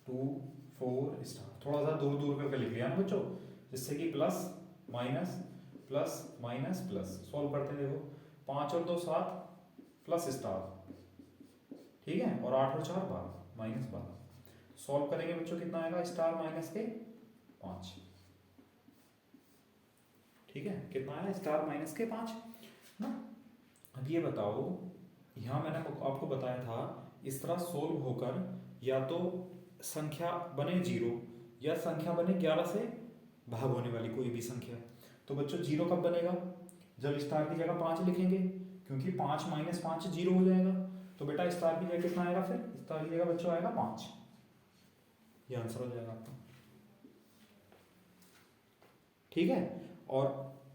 2 4 स्टार, थोड़ा सा दूर दूर करके लिख लिया ना बच्चों, जिससे कि plus minus plus minus plus. Solve करते हैं, देखो 5 और 2 7 प्लस स्टार, ठीक है, और 8 और 4 12 माइनस 12। सॉल्व करेंगे बच्चों कितना आएगा, स्टार माइनस के 5, ठीक है, कितना आया स्टार माइनस के 5 ना। अब ये बताओ, यहाँ मैंने आपको बताया था इस तरह सोल्व होकर या तो संख्या बने 0 या संख्या बने 11 से भाग होने वाली कोई भी संख्या। तो बच्चों 0 कब बनेगा, जब स्टार की जगह 5 लिखेंगे, क्योंकि 5 माइनस 5 0 हो जाएगा। तो बेटा स्टार की जगह कितना आएगा, फिर स्टार की जगह बच्चों आएगा 5, ये आंसर हो जाएगा आपका, ठीक है। और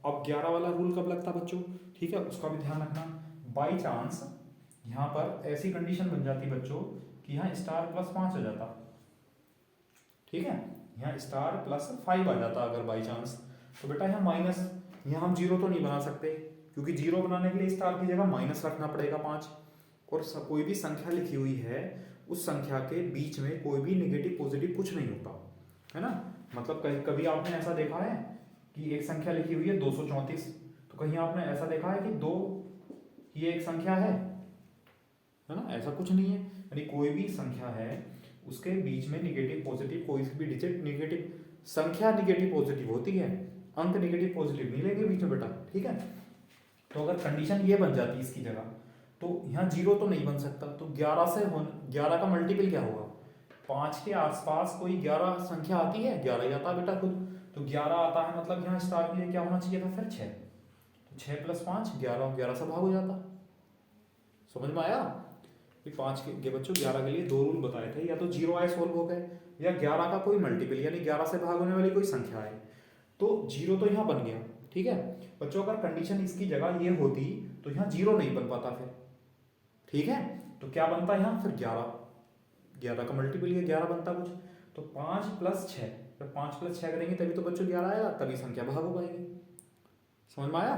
अब 11 वाला रूल कब लगता बच्चों, ठीक है, उसका भी ध्यान रखना। बाई चांस यहाँ पर ऐसी कंडीशन बन जाती बच्चों कि यहाँ स्टार प्लस 5 आ जाता, ठीक है, यहाँ स्टार प्लस 5 आ जाता अगर बाई चांस, तो बेटा यहाँ माइनस, यहाँ हम जीरो तो नहीं बना सकते क्योंकि जीरो बनाने के लिए स्टार की जगह माइनस रखना पड़ेगा 5, और कोई भी संख्या लिखी हुई है उस संख्या के बीच में कोई भी नेगेटिव पॉजिटिव कुछ नहीं होता है ना। मतलब कहीं कभी आपने ऐसा देखा है कि एक संख्या लिखी हुई है 234, तो कहीं आपने ऐसा देखा है कि दो ये एक संख्या है ना, ऐसा कुछ नहीं है। यानी कोई भी संख्या है उसके बीच में निगेटिव पॉजिटिव कोई भी डिजिट नेगेटिव, संख्या नेगेटिव पॉजिटिव होती है, अंक नेगेटिव पॉजिटिव नहीं लेंगे बीच में बेटा, ठीक है। तो अगर कंडीशन ये बन जाती इसकी जगह, तो यहाँ जीरो तो नहीं बन सकता, तो 11 से 11 का मल्टीपल क्या होगा, 5 के आसपास कोई 11 संख्या आती है, 11 ही आता है बेटा खुद, तो 11 आता है, मतलब यहाँ स्टार के लिए क्या होना चाहिए था फिर 6, तो 6 प्लस 5 11, 11 से भाग हो जाता। समझ में आया कि 5 के बच्चों 11 के लिए दो रूल बताए थे, या तो जीरो आए सोल्व हो गए, या 11 का कोई मल्टीपल यानी 11 से भाग होने वाली कोई संख्या है, तो जीरो तो यहाँ बन गया, ठीक है बच्चों। अगर कंडीशन इसकी जगह ये होती तो यहाँ जीरो नहीं बन पाता फिर, ठीक है, तो क्या बनता है यहाँ फिर 11, 11 का मल्टीपल ये 11 बनता कुछ, तो 5 प्लस 6, जब 5 प्लस 6 करेंगे तभी तो बच्चों 11 आएगा, तभी संख्या भाग हो पाएगी। समझ में आया।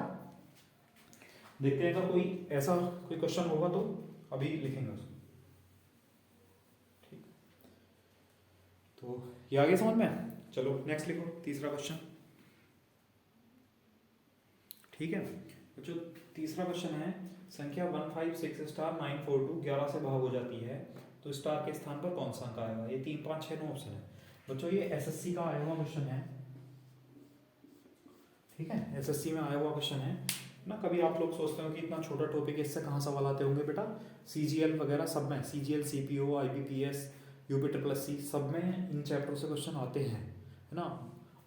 देखते हैं अगर कोई ऐसा कोई क्वेश्चन होगा तो अभी लिखेंगे उसको, ठीक। तो ये आगे समझ में, चलो नेक्स्ट लिखो तीसरा क्वेश्चन, ठीक है बच्चों। तीसरा क्वेश्चन है संख्या 156 स्टार 942 11 से भाग हो जाती है, तो स्टार के स्थान पर कौन सा अंक आएगा। ये 3 5 6 9 ऑप्शन है बच्चों, ये एसएससी का आया हुआ क्वेश्चन है, ठीक है, एसएससी में आया हुआ क्वेश्चन है ना। कभी आप लोग सोचते हो कि इतना छोटा टॉपिक है, इससे कहाँ सवाल आते होंगे बेटा, सीजीएल वगैरह सब में, CGL CPO IBPS UP triple SC सब में इन चैप्टर से क्वेश्चन आते हैं, है ना।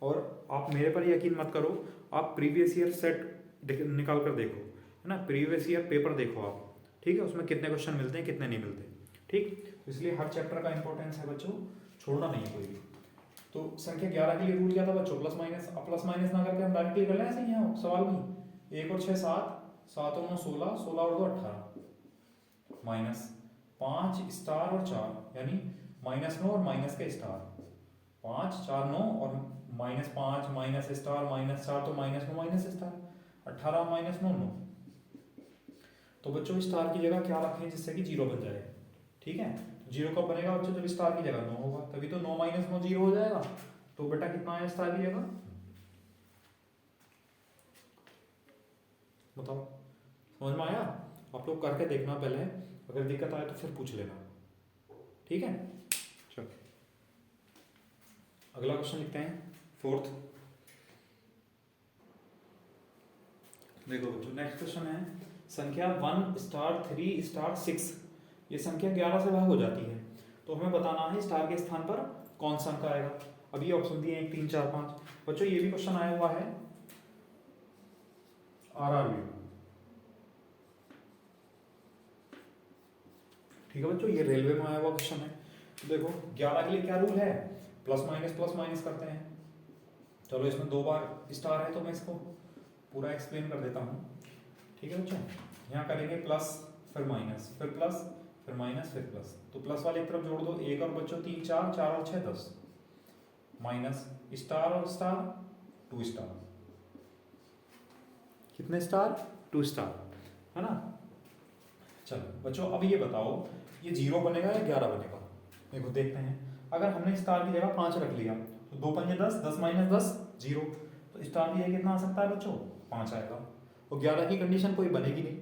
और आप मेरे पर यकीन मत करो, आप प्रीवियस ईयर सेट निकाल कर देखो, है ना, प्रीवियस ईयर पेपर देखो आप, ठीक है, उसमें कितने क्वेश्चन मिलते हैं कितने नहीं मिलते, ठीक। इसलिए हर चैप्टर का इंपॉर्टेंस है बच्चों, छोड़ना नहीं है कोई भी। तो संख्या 11 के लिए रूल क्या था बच्चों, प्लस माइनस, अब प्लस माइनस ना करके हम डायरेक्टली कर लें ऐसे ही यहाँ सवाल में, 1 और 6 7, 7 और 9 16, 16 और 2 18, माइनस 5 स्टार और 4 यानी -9 और माइनस के स्टार, 5 4 9 और -5 माइनस स्टार -4 तो -9 माइनस स्टार, 18 -9 9। तो बच्चों स्टार की जगह क्या रखें जिससे कि जीरो बन जाए, ठीक है। जीरो कब बनेगा बच्चों, जब स्टार की जगह 9 होगा, तभी तो 9 - 9 जीरो हो जाएगा। तो बेटा कितना आया स्टार की जगह, बताओ, समझ में आया। आप लोग करके देखना पहले, अगर दिक्कत आए तो फिर पूछ लेना, ठीक है। चलो अगला क्वेश्चन लिखते हैं, फोर्थ। देखो बच्चों नेक्स्ट क्वेश्चन है संख्या 1 स्टार 3 स्टार 6, ये संख्या 11 से भाग हो जाती है, तो हमें बताना है स्टार के स्थान पर कौन सा अंक आएगा। अभी ऑप्शन दिए 1 3 4 5 बच्चों, ये भी क्वेश्चन आया हुआ है आरआरबी, ठीक है बच्चों, ये रेलवे में आया हुआ क्वेश्चन है। तो देखो 11 के लिए क्या रूल है, प्लस माइनस करते हैं। चलो इसमें 2 बार स्टार है तो मैं इसको पूरा एक्सप्लेन कर देता हूँ, ठीक है बच्चों। यहाँ करेंगे प्लस फिर माइनस फिर प्लस फिर माइनस फिर प्लस, तो प्लस वाले एक तरफ जोड़ दो, 1 और बच्चों 3 4 4 और 6 10, माइनस स्टार और स्टार 2 स्टार, कितने स्टार 2 स्टार, है ना। चलो बच्चों अब ये बताओ ये 0 बनेगा या 11 बनेगा, देखो देखते हैं। अगर हमने स्टार की जगह 5 रख लिया तो 2 पंजे 10, 10 - 10 0, तो स्टार की जगह कितना आ सकता है बच्चों 5 आएगा। और 11 की कंडीशन कोई बनेगी नहीं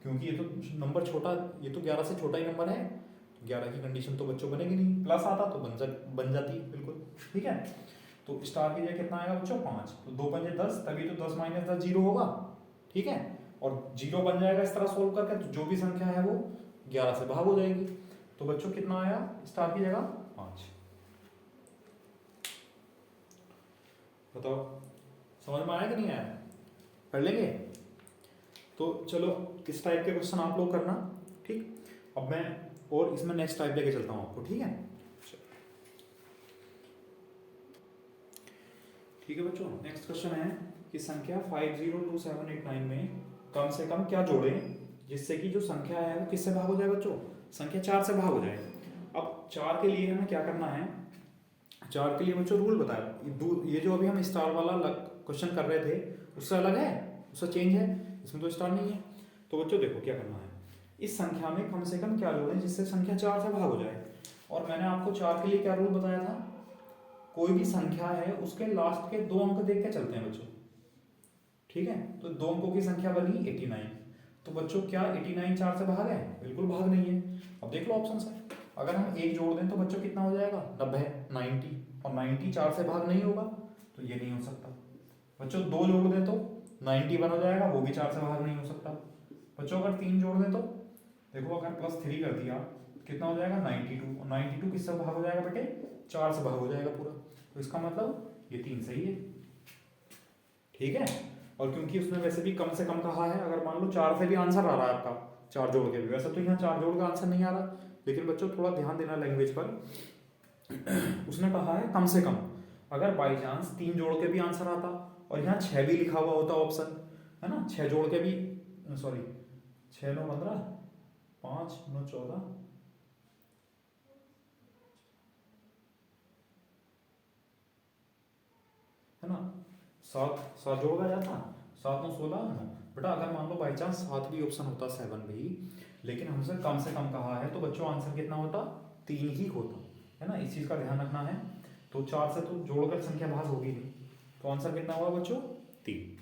क्योंकि ये तो नंबर छोटा, ये तो 11 से छोटा ही नंबर है, 11 की कंडीशन तो बच्चों बनेगी नहीं। प्लस आता तो बन जाती बिल्कुल, ठीक है। तो स्टार की जगह कितना आएगा बच्चों 5, तो 2 पंजे 10, तभी तो 10 - 10 0 होगा, ठीक है। और 0 बन जाएगा इस तरह सोल्व करके, तो जो भी संख्या है वो 11 से भाग हो जाएगी। तो बच्चों कितना आया स्टार की जगह 5, बताओ समझ में आया कि नहीं आया, कर लेंगे। तो चलो इस टाइप के क्वेश्चन आप लोग करना, ठीक। अब मैं और इसमें नेक्स्ट टाइप लेके चलता हूँ आपको, ठीक है। ठीक है बच्चों, नेक्स्ट क्वेश्चन है कि संख्या 502789 में कम से कम क्या जोड़ें जिससे कि जो संख्या है वो किससे भाग हो जाए बच्चों, संख्या 4 से भाग हो जाए। अब 4 के लिए हमें क्या करना है, 4 के लिए बच्चों रूल बताया, ये जो अभी हम स्टार वाला क्वेश्चन कर रहे थे उससे अलग है, उससे चेंज है, इसमें तो स्टार नहीं है। तो बच्चों देखो क्या करना है, इस संख्या में कम से कम क्या जोड़ें जिससे संख्या 4 से भाग हो जाए। और मैंने आपको 4 के लिए क्या रूल बताया था, कोई भी संख्या है उसके लास्ट के 2 अंक देख के चलते हैं बच्चों, ठीक है। तो 2 अंकों की संख्या बनी 89, तो बच्चों क्या 89 4 से भाग है, बिल्कुल भाग नहीं है। अब देख लो ऑप्शन से, अगर हम 1 जोड़ दें तो बच्चों कितना हो जाएगा 90, 90, और 90 4 से भाग नहीं होगा तो ये नहीं हो सकता। बच्चों 2 जोड़ दें तो 91 हो जाएगा, वो भी 4 से भाग नहीं हो सकता। बच्चों अगर 3 जोड़ दें तो देखो, अगर +3 कर दिया कितना हो जाएगा 92, और 92 किससे भाग हो जाएगा बेटे, 4 से भाग हो जाएगा पूरा। तो इसका मतलब ये 3 सही है, ठीक है। और क्योंकि उसने वैसे भी कम से कम कहा है, अगर मान लो 4 से भी आंसर आ रहा है आपका 4 जोड़ के भी, वैसे तो यहाँ 4 जोड़ का आंसर नहीं आ रहा, लेकिन बच्चों थोड़ा ध्यान देना लैंग्वेज पर। उसने कहा है कम से कम, अगर बाई चांस 3 जोड़ के भी आंसर आता और यहाँ 6 भी लिखा हुआ होता ऑप्शन, है ना, 6 जोड़ के भी, सॉरी 6 9 15, 5 9 14, है ना, 7 जोड़ का जाता, 7 9 16 बेटा। अगर मान लो बाई चांस 7 भी ऑप्शन होता, 7 भी, लेकिन हमसे कम कहा है, तो बच्चों आंसर कितना होता, 3 ही होता, है ना, इस चीज़ का ध्यान रखना है। तो 4 से तो जोड़कर संख्या भाग होगी नहीं, तो आंसर कितना होगा बच्चों 3।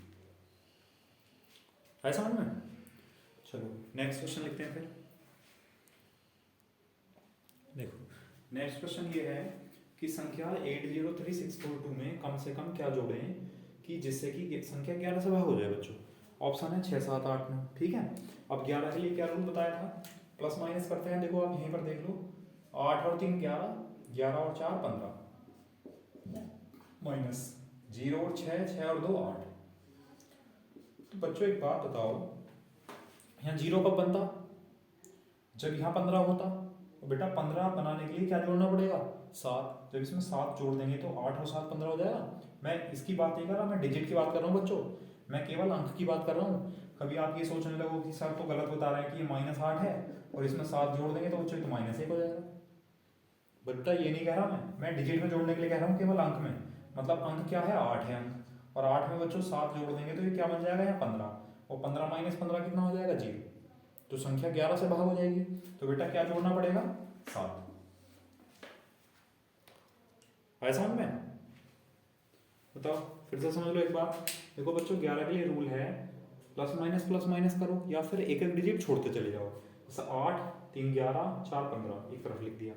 है समझ में। चलो नेक्स्ट क्वेश्चन लिखते हैं फिर। देखो नेक्स्ट क्वेश्चन ये है कि संख्या 803642 में कम से कम क्या जोड़ें कि जिससे कि संख्या 11 से भाग हो जाए बच्चों। ऑप्शन है 6 7 8 9, ठीक है। अब 11 के लिए क्या रूल बताया था, प्लस माइनस करते हैं। देखो आप यहीं पर देख लो, 8 और 3 11, 11 और 4 15, माइनस 0 और 6, 6 और 2 8। तो बच्चों एक बात बताओ, यहाँ 0 कब बनता, जब यहाँ 15 होता। तो बेटा 15 बनाने के लिए क्या जोड़ना पड़ेगा 7, जब इसमें 7 जोड़ देंगे तो 8 और 7 15 हो जाएगा। मैं इसकी बात नहीं कर रहा, मैं डिजिट की बात कर रहा हूँ बच्चों, मैं केवल अंक की बात कर रहा हूँ। कभी आप ये सोचने लगो कि सर तो गलत बता रहे हैं कि ये -8 है और इसमें 7 जोड़ देंगे तो बच्चों तो -1 हो जाएगा। बेटा ये नहीं कह रहा मैं डिजिट में जोड़ने के लिए कह रहा हूँ, केवल अंक में। मतलब अंक क्या है 8 है अंक, और 8 में बच्चों 7 जोड़ देंगे तो ये क्या बन जाएगा यहाँ 15, और 15 - 15 कितना हो जाएगा 0, तो संख्या 11 से भाग हो जाएगी। तो बेटा क्या जोड़ना पड़ेगा 7। है समझ में, बताओ फिर से समझ लो एक बार। देखो बच्चों 11 के लिए रूल है प्लस माइनस करो, या फिर एक एक डिजिट छोड़ते चले जाओ। जैसे 8 3 11 4 15 एक तरफ लिख दिया,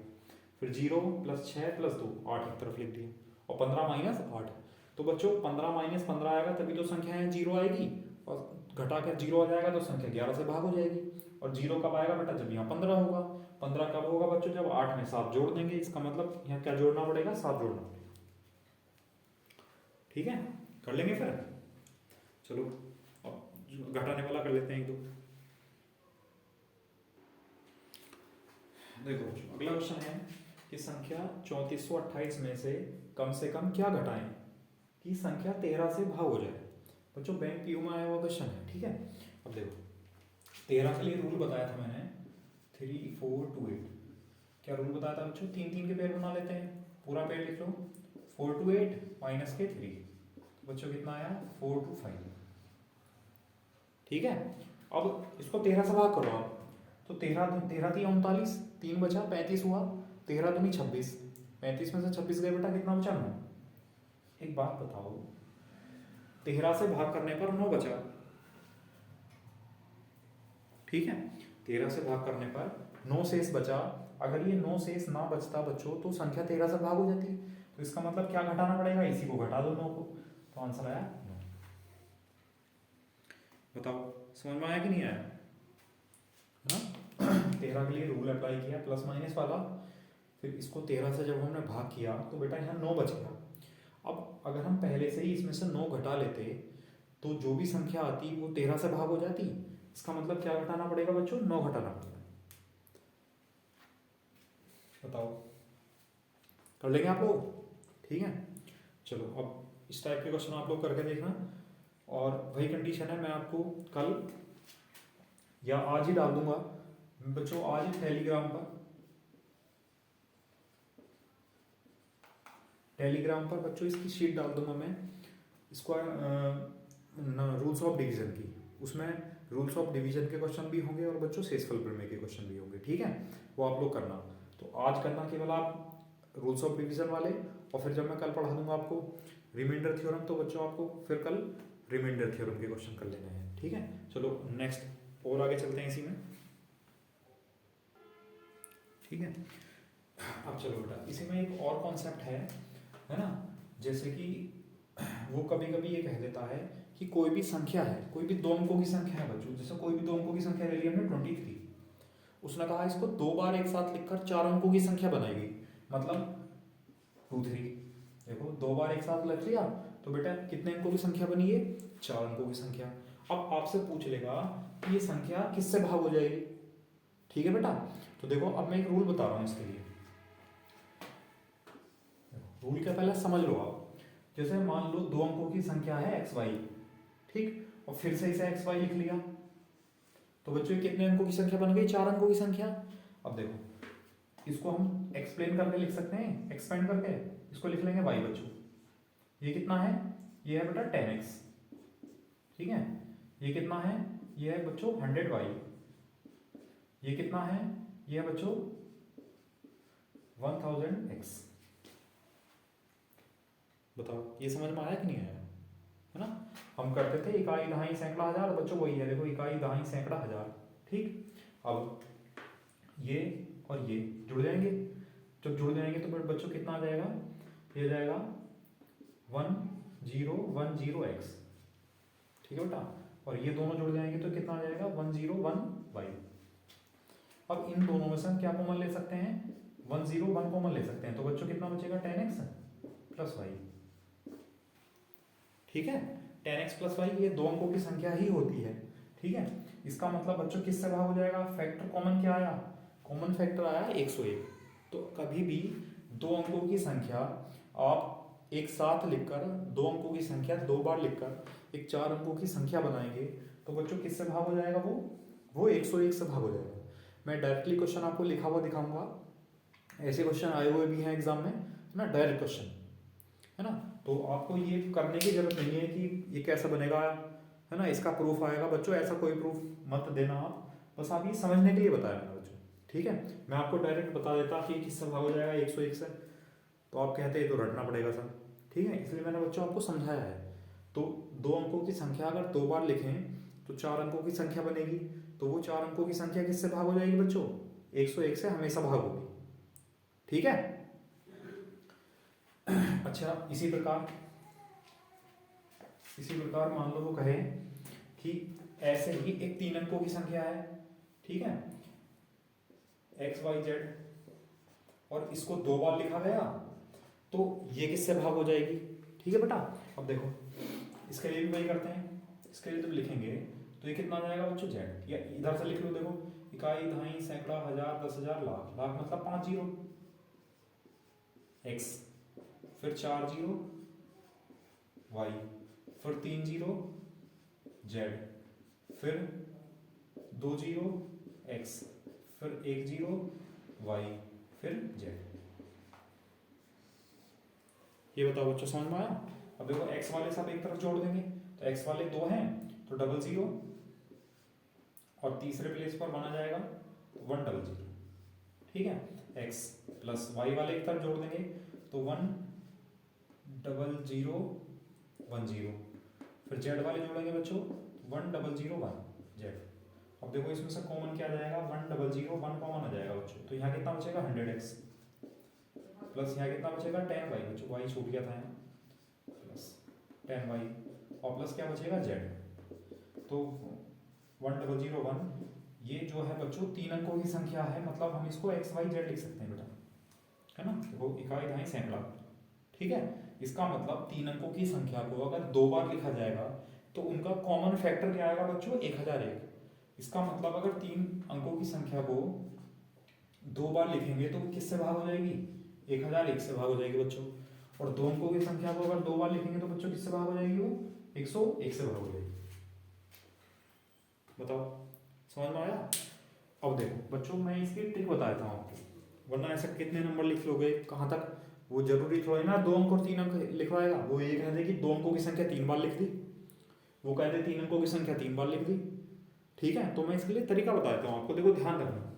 फिर 0 + 6 + 2 8 एक तरफ लिख दिया, और 15 - 8। तो बच्चों 15 - 15 आएगा तभी तो संख्या है 0 आएगी, और घटा कर 0 आ जाएगा तो संख्या 11 से भाग हो जाएगी। और 0 कब आएगा बेटा, जब यहाँ 15 होगा। 15 कब होगा बच्चों, जब 8 में 7 जोड़ देंगे। इसका मतलब यहाँ क्या जोड़ना पड़ेगा 7 जोड़ना पड़ेगा, ठीक है। कर लेंगे फिर, चलो अब घटाने वाला कर लेते हैं एक दो। देखो अगला क्वेश्चन है कि संख्या 3428 में से कम क्या घटाएं कि संख्या 13 से भाग हो जाए। बच्चों बैंक पीयू में आया हुआ क्वेश्चन है, ठीक है। अब देखो 13 के लिए रूल बताया था मैंने 3 4 2 8। क्या रूल बताया था बच्चों, 3 3 के पेयर बना लेते हैं, पूरा पेयर लिख लो, 4 2 8 माइनस के 3, तो बच्चों कितना आया 4 2 5, ठीक है। अब इसको 13 से भाग करो आप, तो 13 13 3 39, 3 बचा 35 हुआ, 13 दूनी 26, 35 में से 26 गए बेटा कितना बचा 9। एक बात बताओ 13 से भाग करने पर 9 बचा, ठीक है। 13 से भाग करने पर 9 शेष बचा। अगर ये 9 शेष ना बचता बच्चों तो संख्या 13 से भाग हो जाती। तो इसका मतलब क्या घटाना पड़ेगा, इसी को घटा दो 9 को, तो आंसर आया 9। बताओ समझ में आया कि नहीं आया, है ना। 13 के लिए रूल अप्लाई किया प्लस माइनस वाला, फिर इसको 13 से जब हमने भाग किया तो बेटा यहाँ 9 बच गया। अब अगर हम पहले से ही इसमें से 9 घटा लेते तो जो भी संख्या आती वो 13 से भाग हो जाती। इसका मतलब क्या घटाना पड़ेगा बच्चों, 9 घटाना पड़ेगा। बताओ कर लेंगे आप लोग, ठीक है। चलो अब इस टाइप के क्वेश्चन आप लोग करके देखना, और वही कंडीशन है मैं आपको कल या आज ही डाल दूंगा बच्चों, आज ही टेलीग्राम पर बच्चों इसकी शीट डाल दूंगा मैं, स्क्वायर रूल्स ऑफ डिवीजन की। उसमें रूल्स ऑफ डिवीजन के क्वेश्चन भी होंगे और बच्चों शेषफल प्रमेय के क्वेश्चन भी होंगे, ठीक है। वो आप लोग करना। तो आज करना केवल आप रूल्स ऑफ डिवीजन वाले, और फिर जब मैं कल पढ़ा दूंगा आपको रिमाइंडर थ्योरम, तो बच्चों आपको फिर कल रिमाइंडर थ्योरम के क्वेश्चन कर लेने हैं, ठीक है। चलो नेक्स्ट और आगे चलते हैं इसी में, ठीक है। अब चलो बेटा, इसी में एक और कॉन्सेप्ट है ना, जैसे कि वो कभी कभी ये कह देता है कि कोई भी संख्या है, कोई भी दो अंकों की संख्या है बच्चों, जैसे कोई भी दो अंकों की संख्या ले ली हमने 23, उसने कहा इसको दो बार एक साथ लिखकर चार अंकों की संख्या बनाएगी, मतलब 23। देखो दो बार एक साथ लिख लिया तो बेटा कितने अंकों की संख्या बनी है, चार अंकों की संख्या। अब आपसे पूछ लेगा कि ये संख्या किससे भाग हो जाएगी, ठीक है बेटा। तो देखो अब मैं एक रूल बता रहा हूँ इसके लिए, रूल क्या पहले समझ लो आप। जैसे मान लो दो अंकों की संख्या है एक्स वाई, ठीक, और फिर से इसे एक्स वाई लिख लिया, तो बच्चों कितने अंकों की संख्या बन गई, चार अंकों की संख्या। अब देखो इसको हम एक्सप्लेन करके लिख सकते हैं, एक्सपेंड करके इसको लिख लेंगे वाई बच्चों। ये कितना है, ये है बेटा 10x, ठीक है। ये कितना है, ये है बच्चों 100y। ये कितना है, ये है बच्चों 1000x। बताओ ये समझ में आया कि नहीं आया, है ना। हम करते थे इकाई दहाई सैकड़ा हजार, बच्चों वही है, देखो इकाई दहाई सैकड़ा हजार, ठीक। अब ये और ये जुड़ जाएंगे, जब जुड़ जाएंगे तो बच्चों कितना आ जाएगा, ये जाएगा 1010x, ठीक है बेटा। और ये दोनों जुड़ जाएंगे तो कितना आ जाएगा 101y। अब इन दोनों में से हम क्या कॉमन ले सकते हैं, 101 कॉमन ले सकते हैं, तो बच्चों कितना बचेगा 10x प्लस y, ठीक है। 10x प्लस y ये दो अंकों की संख्या ही होती है, ठीक है। इसका मतलब बच्चों किससे भाग हो जाएगा, फैक्टर कॉमन क्या आया, कॉमन फैक्टर आया 101। तो कभी भी दो अंकों की संख्या आप एक साथ लिखकर, दो अंकों की संख्या दो बार लिखकर एक चार अंकों की संख्या बनाएंगे, तो बच्चों किससे भाग हो जाएगा, वो 101 से भाग हो जाएगा। मैं डायरेक्टली क्वेश्चन आपको लिखा हुआ दिखाऊंगा, ऐसे क्वेश्चन आए हुए भी हैं एग्जाम में, है ना, डायरेक्ट क्वेश्चन, है ना। तो आपको ये करने की जरूरत नहीं है कि ये कैसा बनेगा, है ना, इसका प्रूफ आएगा बच्चों, ऐसा कोई प्रूफ मत देना आप, बस आप ये समझने के लिए बताया मैंने बच्चों, ठीक है। मैं आपको डायरेक्ट बता देता कि किससे भाग हो जाएगा 101 से, तो आप कहते हैं तो रटना पड़ेगा सर, ठीक है। इसलिए मैंने बच्चों आपको समझाया है। तो दो अंकों की संख्या अगर दो बार लिखें तो चार अंकों की संख्या बनेगी, तो वो चार अंकों की संख्या किससे भाग हो जाएगी बच्चों, 101 से हमेशा भाग होगी, ठीक है। अच्छा इसी प्रकार मान लो वो कहे कि ऐसे ही एक तीन अंकों की संख्या है, ठीक है, एक्स वाई जेड, और इसको दो बार लिखा गया, तो ये किससे भाग हो जाएगी, ठीक है बेटा। अब देखो इसके लिए भी वही करते हैं, इसके लिए जब लिखेंगे तो ये कितना आ जाएगा बच्चों जेड, या इधर से लिख लो, देखो इकाई दहाई सैकड़ा हजार 10,000 लाख, लाख मतलब 5 जीरो, एक्स, फिर 4 जीरो वाई, फिर 3 जीरो जेड, फिर 2 जीरो एक्स, फिर 1 जीरो वाई, फिर जेड। ये बताओ बच्चों समझ में आया। अब देखो एक्स वाले सब एक तरफ जोड़ देंगे, तो एक्स वाले दो हैं तो डबल जीरो, और तीसरे प्लेस पर बना जाएगा 1 डबल जीरो, ठीक है। एक्स प्लस वाई वाले एक तरफ जोड़ देंगे तो 1 डबल जीरो 1 जीरो, फिर जेड वाले जोड़ेंगे बच्चों 1 डबल जीरो 1 जेड। अब देखो इसमें से कॉमन क्या आ जाएगा, 1 डबल जीरो 1 कॉमन आ जाएगा बच्चों, तो यहाँ कितना बचेगा 100x, प्लस यहाँ कितना बचेगा 10y बच्चों, y छूट गया था यहाँ, प्लस 10y, और प्लस क्या बचेगा z। तो 1 डबल जीरो 1 ये जो है बच्चों तीन अंकों की संख्या है, मतलब हम इसको x y z लिख सकते हैं बेटा, है ना। देखो इकाई दहाई सैकड़ा, ठीक है। इसका मतलब तीन अंकों की संख्या को अगर दो बार लिखा जाएगा तो उनका कॉमन फैक्टर क्या आएगा बच्चों 1001। इसका मतलब अगर तीन अंकों की संख्या को दो बार लिखेंगे तो किससे भाग हो जाएगी, 1001 से भाग हो जाएगी बच्चों। और दो अंकों की संख्या को अगर दो बार लिखेंगे तो बच्चों किससे भाग हो जाएगी, वो 101 से भाग हो जाएगी। बताओ समझ में आया? अब देखो बच्चों, मैं इसकी ट्रिक बता देता हूँ आपको, वरना ऐसा कितने नंबर लिख लोगे कहाँ तक? वो जरूरी थोड़ा है ना 2 अंक और 3 अंक लिखवाएगा। वो ये कह दे कि 2 अंकों की संख्या 3 बार लिख दी, वो कह दे 3 अंकों की संख्या 3 बार लिख दी। ठीक है, तो मैं इसके लिए तरीका बता देता हूँ आपको। देखो ध्यान रखना,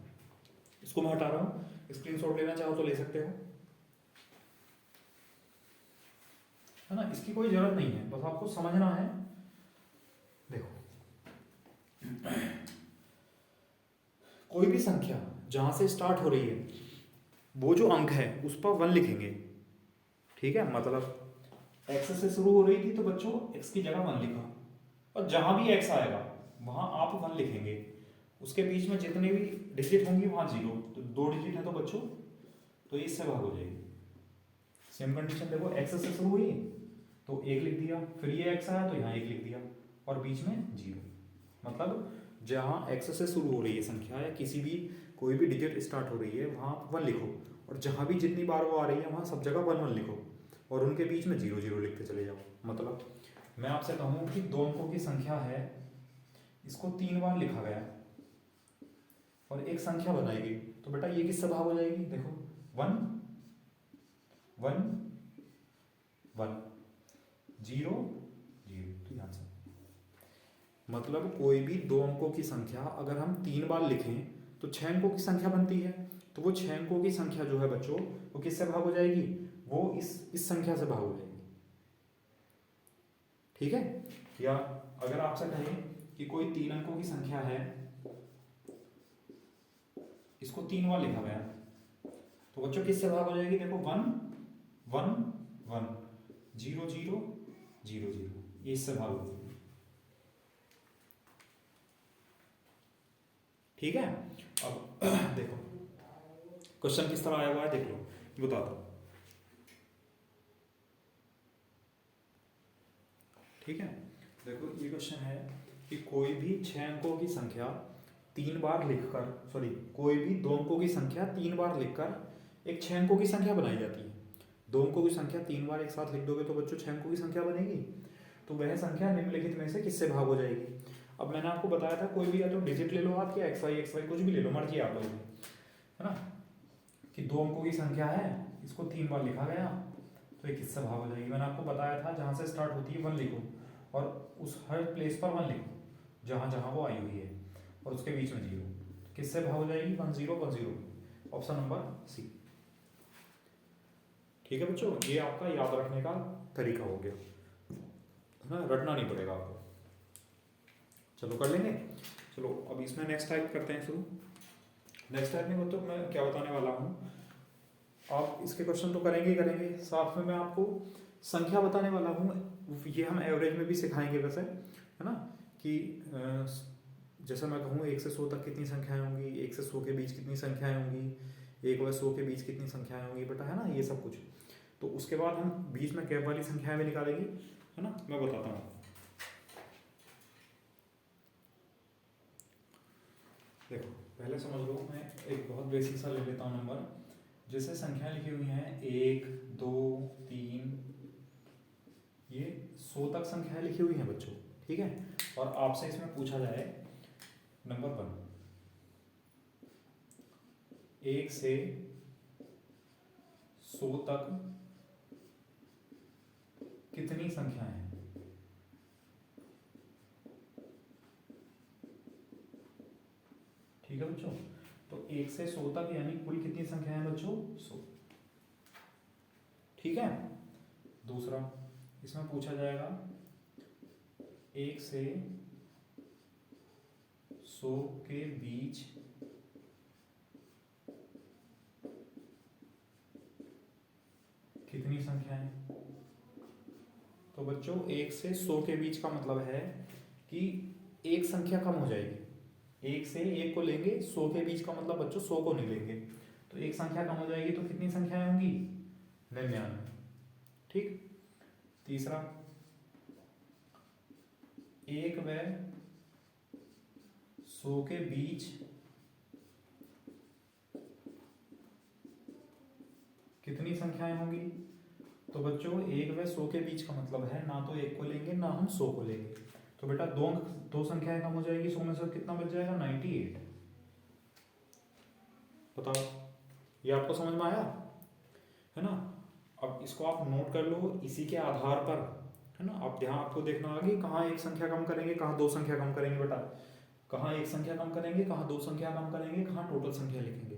इसको मैं हटा रहा हूँ, स्क्रीनशॉट लेना चाहो तो ले सकते हो, है ना? इसकी कोई जरूरत नहीं है, बस आपको समझना है। देखो कोई भी संख्या जहां से स्टार्ट हो रही है, वो जो अंक है उस पर 1 लिखेंगे। ठीक है, मतलब x से शुरू हो रही थी तो बच्चों x की जगह 1 लिखा, और जहां भी x आएगा वहां आप 1 लिखेंगे। उसके बीच में जितने भी डिजिट होंगी वहां 0, तो 2 डिजिट है तो बच्चों तो इससे भाग हो जाएगी। सेम कंडीशन देखो, x से शुरू हुई तो 1 लिख दिया, फिर ये x आया तो यहाँ 1 लिख दिया, और बीच में 0। मतलब जहाँ x से शुरू हो रही है संख्या या किसी भी कोई भी डिजिट स्टार्ट हो रही है वहाँ आप 1 लिखो, और जहाँ भी जितनी बार वो आ रही है वहाँ सब जगह 1 1 लिखो, और उनके बीच में 0 0 लिखते चले जाओ। मतलब मैं आपसे कहूँ कि 2 अंकों की संख्या है, इसको 3 बार लिखा गया और एक संख्या बनाई गई, तो बेटा ये किससे भाग हो जाएगी? देखो 1 1 1 0 0। तो ध्यान से, मतलब कोई भी 2 अंकों की संख्या अगर हम 3 बार लिखें तो 6 अंकों की संख्या बनती है, तो वो 6 अंकों की संख्या जो है बच्चों वो किससे भाग हो जाएगी? वो इस संख्या से भाग हो जाएगी। ठीक है, या अगर आपसे कहें कि कोई 3 अंकों की संख्या है, इसको 3 बार लिखा गया, तो बच्चों किससे भाग हो जाएगी? देखो 1 1 1 0 0 0 0, ये इससे भाग हो जाएगी। ठीक है, अब देखो क्वेश्चन किस तरह आया हुआ है, देख लो, बता दो। ठीक है, देखो ये क्वेश्चन है कि कोई भी 6 अंकों की संख्या 3 बार लिखकर, सॉरी कोई भी 2 अंकों की संख्या 3 बार लिखकर एक 6 अंकों की संख्या बनाई जाती है। 2 अंकों की संख्या 3 बार एक साथ लिख दोगे तो बच्चों 6 अंकों की संख्या बनेगी। तो वह संख्या निम्नलिखित में से किससे भाग हो जाएगी? अब मैंने आपको बताया था कोई भी या तो डिजिट ले लो आप, या एक्स वाई कुछ भी ले लो, मर्जी आप लोगों की, है ना? कि 2 अंकों की संख्या है, इसको 3 बार लिखा गया, तो ये किससे भाग हो जाएगी? मैंने आपको बताया था जहाँ से स्टार्ट होती है 1 लिखो, और उस हर प्लेस पर 1 लिखो जहाँ जहाँ वो आई हुई है, और उसके बीच में 0। किससे भाग हो जाएगी? 1 0 1 0, ऑप्शन नंबर सी। ठीक है बच्चों, ये आपका याद रखने का तरीका हो गया, है ना? रटना नहीं पड़ेगा आपको। चलो कर लेंगे। चलो अब इसमें नेक्स्ट टाइप करते हैं शुरू। नेक्स्ट टाइप में तो मैं क्या बताने वाला हूँ, आप इसके क्वेश्चन तो करेंगे ही करेंगे, साथ में मैं आपको संख्या बताने वाला हूँ। ये हम एवरेज में भी सिखाएंगे वैसे, है ना? कि जैसे मैं कहूँ 1 से 100 तक कितनी संख्याएं होंगी, 1 से 100 के बीच कितनी संख्याएं होंगी, 1 व 100 के बीच कितनी संख्याएं होंगी बेटा, है ना? ये सब कुछ। तो उसके बाद हम बीच में गैप वाली संख्याएं भी निकालेंगे, है ना? मैं बताता हूँ। देखो पहले समझ लो, मैं एक बहुत बेसिक सा ले लेता हूँ नंबर। जैसे संख्या लिखी हुई हैं 1 2 3, ये 100 तक संख्याएं लिखी हुई हैं बच्चों। ठीक है, और आपसे इसमें पूछा जाए नंबर 1, 1 से 100 तक कितनी संख्याएं हैं? ठीक है बच्चों, तो 1 से 100 तक यानी कुल कितनी संख्याएं हैं बच्चों? 100। ठीक है, दूसरा इसमें पूछा जाएगा 1 से 100 के बीच कितनी संख्याएं? तो बच्चों 1 से 100 के बीच का मतलब है कि एक संख्या कम हो जाएगी। 1 से 1 को लेंगे, 100 के बीच का मतलब बच्चों 100 को नहीं लेंगे, तो एक संख्या कम हो जाएगी, तो कितनी संख्याएं होंगी? 99। ठीक, तीसरा 1 व 100 के बीच कितनी संख्याएं होंगी? तो बच्चों 1 व 100 के बीच का मतलब है ना तो 1 को लेंगे ना हम 100 को लेंगे, तो तो बेटा दो संख्याएं कम हो जाएगी, 100 में से कितना बच जाएगा 98। बताओ ये आपको समझ में आया है ना। अब इसको आप नोट कर लो, इसी के आधार पर है ना आप ध्यान आपको देखना होगा कि कहाँ एक संख्या कम करेंगे कहाँ दो संख्या कम करेंगे बेटा, कहाँ एक संख्या कम करेंगे कहाँ दो संख्या कम करेंगे कहाँ टोटल संख्या लिखेंगे।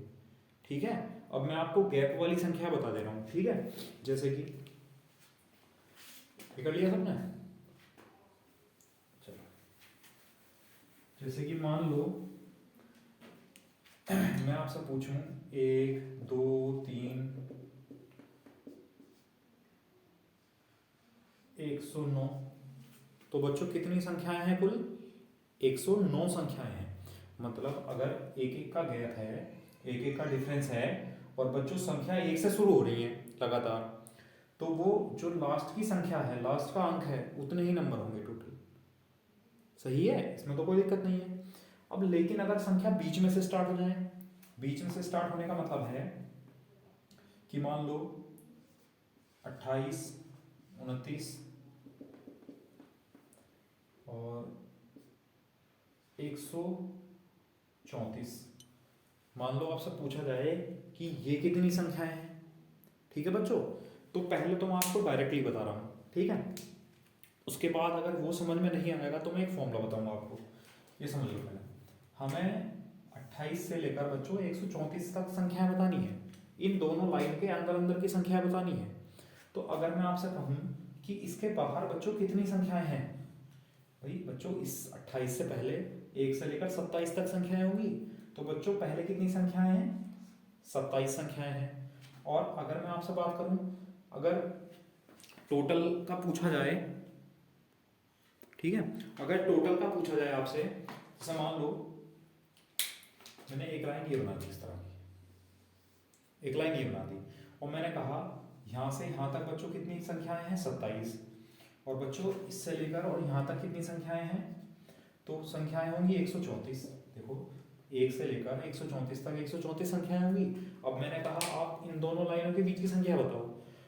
ठीक है, अब मैं आपको गैप वाली संख्या बता दे रहा हूँ। ठीक है, जैसे कि कर लिया सबने, चलो जैसे कि मान लो मैं आपसे पूछूं 1 2 3 109, तो बच्चों कितनी संख्याएं हैं कुल? 109 संख्याएं हैं। मतलब अगर एक एक का गैप है, एक एक का डिफरेंस है और बच्चों संख्या एक से शुरू हो रही है लगातार, तो वो जो लास्ट की संख्या है, लास्ट का अंक है, उतने ही नंबर होंगे टोटल। सही है, इसमें तो कोई दिक्कत नहीं है। अब लेकिन अगर संख्या बीच में से स्टार्ट हो जाए, बीच में से स्टार्ट होने का मतलब है कि मान लो 28 29 और 134, मान लो आपसे पूछा जाए कि ये कितनी संख्याएं हैं। ठीक है बच्चों, तो पहले तो मैं आपको डायरेक्टली बता रहा हूँ, ठीक है। उसके बाद अगर वो समझ में नहीं आएगा तो मैं एक फॉर्मूला बताऊंगा आपको, ये समझ लो। पहले हमें 28 से लेकर बच्चों 134 तक संख्याएं बतानी है, इन दोनों लाइन के अंदर अंदर की संख्याएं बतानी है। तो अगर मैं आपसे कहूँ कि इसके बाहर बच्चों कितनी संख्याएं हैं, भाई बच्चों इस 28 से पहले 1 से लेकर 27 तक संख्याएं होंगी, तो बच्चों पहले कितनी संख्याएं हैं? 27 संख्याएं हैं। और अगर मैं आपसे बात करूं, अगर टोटल का पूछा जाए, ठीक है, अगर टोटल का पूछा जाए आपसे, जैसे मान लो मैंने एक लाइन ये बना दी, इस तरह की एक लाइन ये बना दी और मैंने कहा यहाँ से यहाँ तक बच्चों कितनी संख्याएं हैं? 27। और बच्चों इससे लेकर और यहाँ तक कितनी संख्याएं हैं? तो संख्याएं होंगी 134। देखो 1 से लेकर 134 तक 134 संख्याएं होंगी। अब मैंने कहा आप इन दोनों लाइनों के बीच की संख्या बताओ,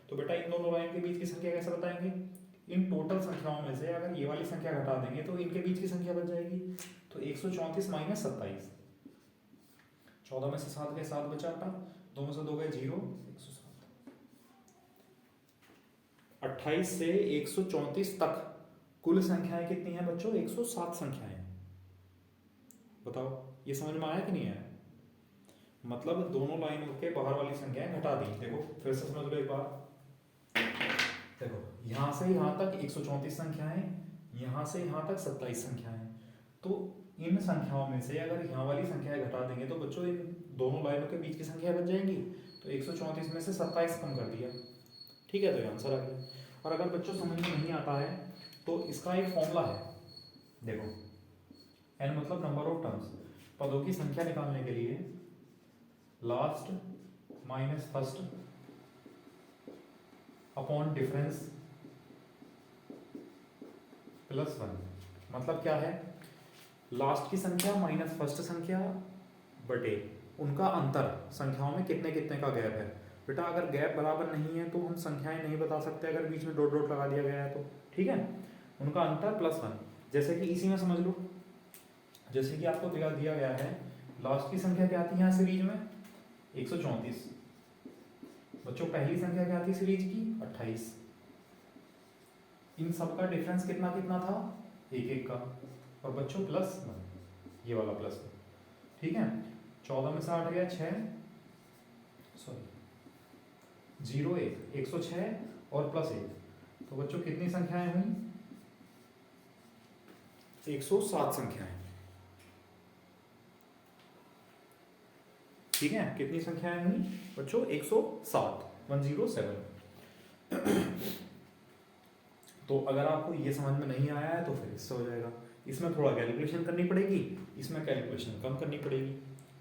तो बेटा इन दोनों लाइन के बीच की संख्या कैसे बताएंगे? इन टोटल संख्याओं में से अगर ये वाली संख्या घटा देंगे तो इनके बीच की संख्या बच जाएगी। तो 134 माइनस 27, 14 में से 7 गए 7 बचा, 2 में से 2 गए 0, 28 से 134 तक कुल संख्याएं कितनी हैं बच्चों? 107 संख्याएं। बताओ ये समझ में आया कि नहीं आया? मतलब दोनों लाइनों के बाहर वाली संख्याएं घटा दी। देखो फिर से समझ लो एक बार, देखो यहां से यहां तक 134 संख्याएं, यहां से यहां तक 27 संख्याएं। तो इन संख्याओं में से अगर यहाँ वाली संख्याएं घटा देंगे तो बच्चों इन दोनों लाइनों के बीच की संख्या बच जाएंगी। तो 134 में से 27 कम कर दिया, ठीक है, तो ये आंसर आ गया। और अगर बच्चों समझ में नहीं आता है तो इसका एक फॉर्मूला है, देखो n मतलब नंबर ऑफ टर्म्स, पदों की संख्या निकालने के लिए last minus first upon difference plus 1। मतलब क्या है? लास्ट की संख्या माइनस फर्स्ट संख्या बटे उनका अंतर, संख्याओं में कितने कितने का गैप है। बेटा अगर गैप बराबर नहीं है तो हम संख्याएं नहीं बता सकते, अगर बीच में डॉट डॉट लगा दिया गया है तो, ठीक है। उनका अंतर प्लस 1, जैसे कि इसी में समझ लो, जैसे कि आपको दिया गया है लास्ट की संख्या क्या थी यहाँ सीरीज में? 134। बच्चों पहली संख्या क्या थी सीरीज की? 28। इन सब का डिफरेंस कितना कितना था? एक एक का। और बच्चों प्लस 1, ये वाला प्लस 1, ठीक है। 14 में से 8 गया 6, सॉरी 0 1, 106 और प्लस 1, तो बच्चों कितनी संख्याएं हुई? 107 संख्याएं, ठीक है। कितनी संख्याएं हुई बच्चों? 107, 107। तो अगर आपको ये समझ में नहीं आया है तो फिर इससे हो जाएगा, इसमें थोड़ा कैलकुलेशन करनी पड़ेगी, इसमें कैलकुलेशन कम करनी पड़ेगी,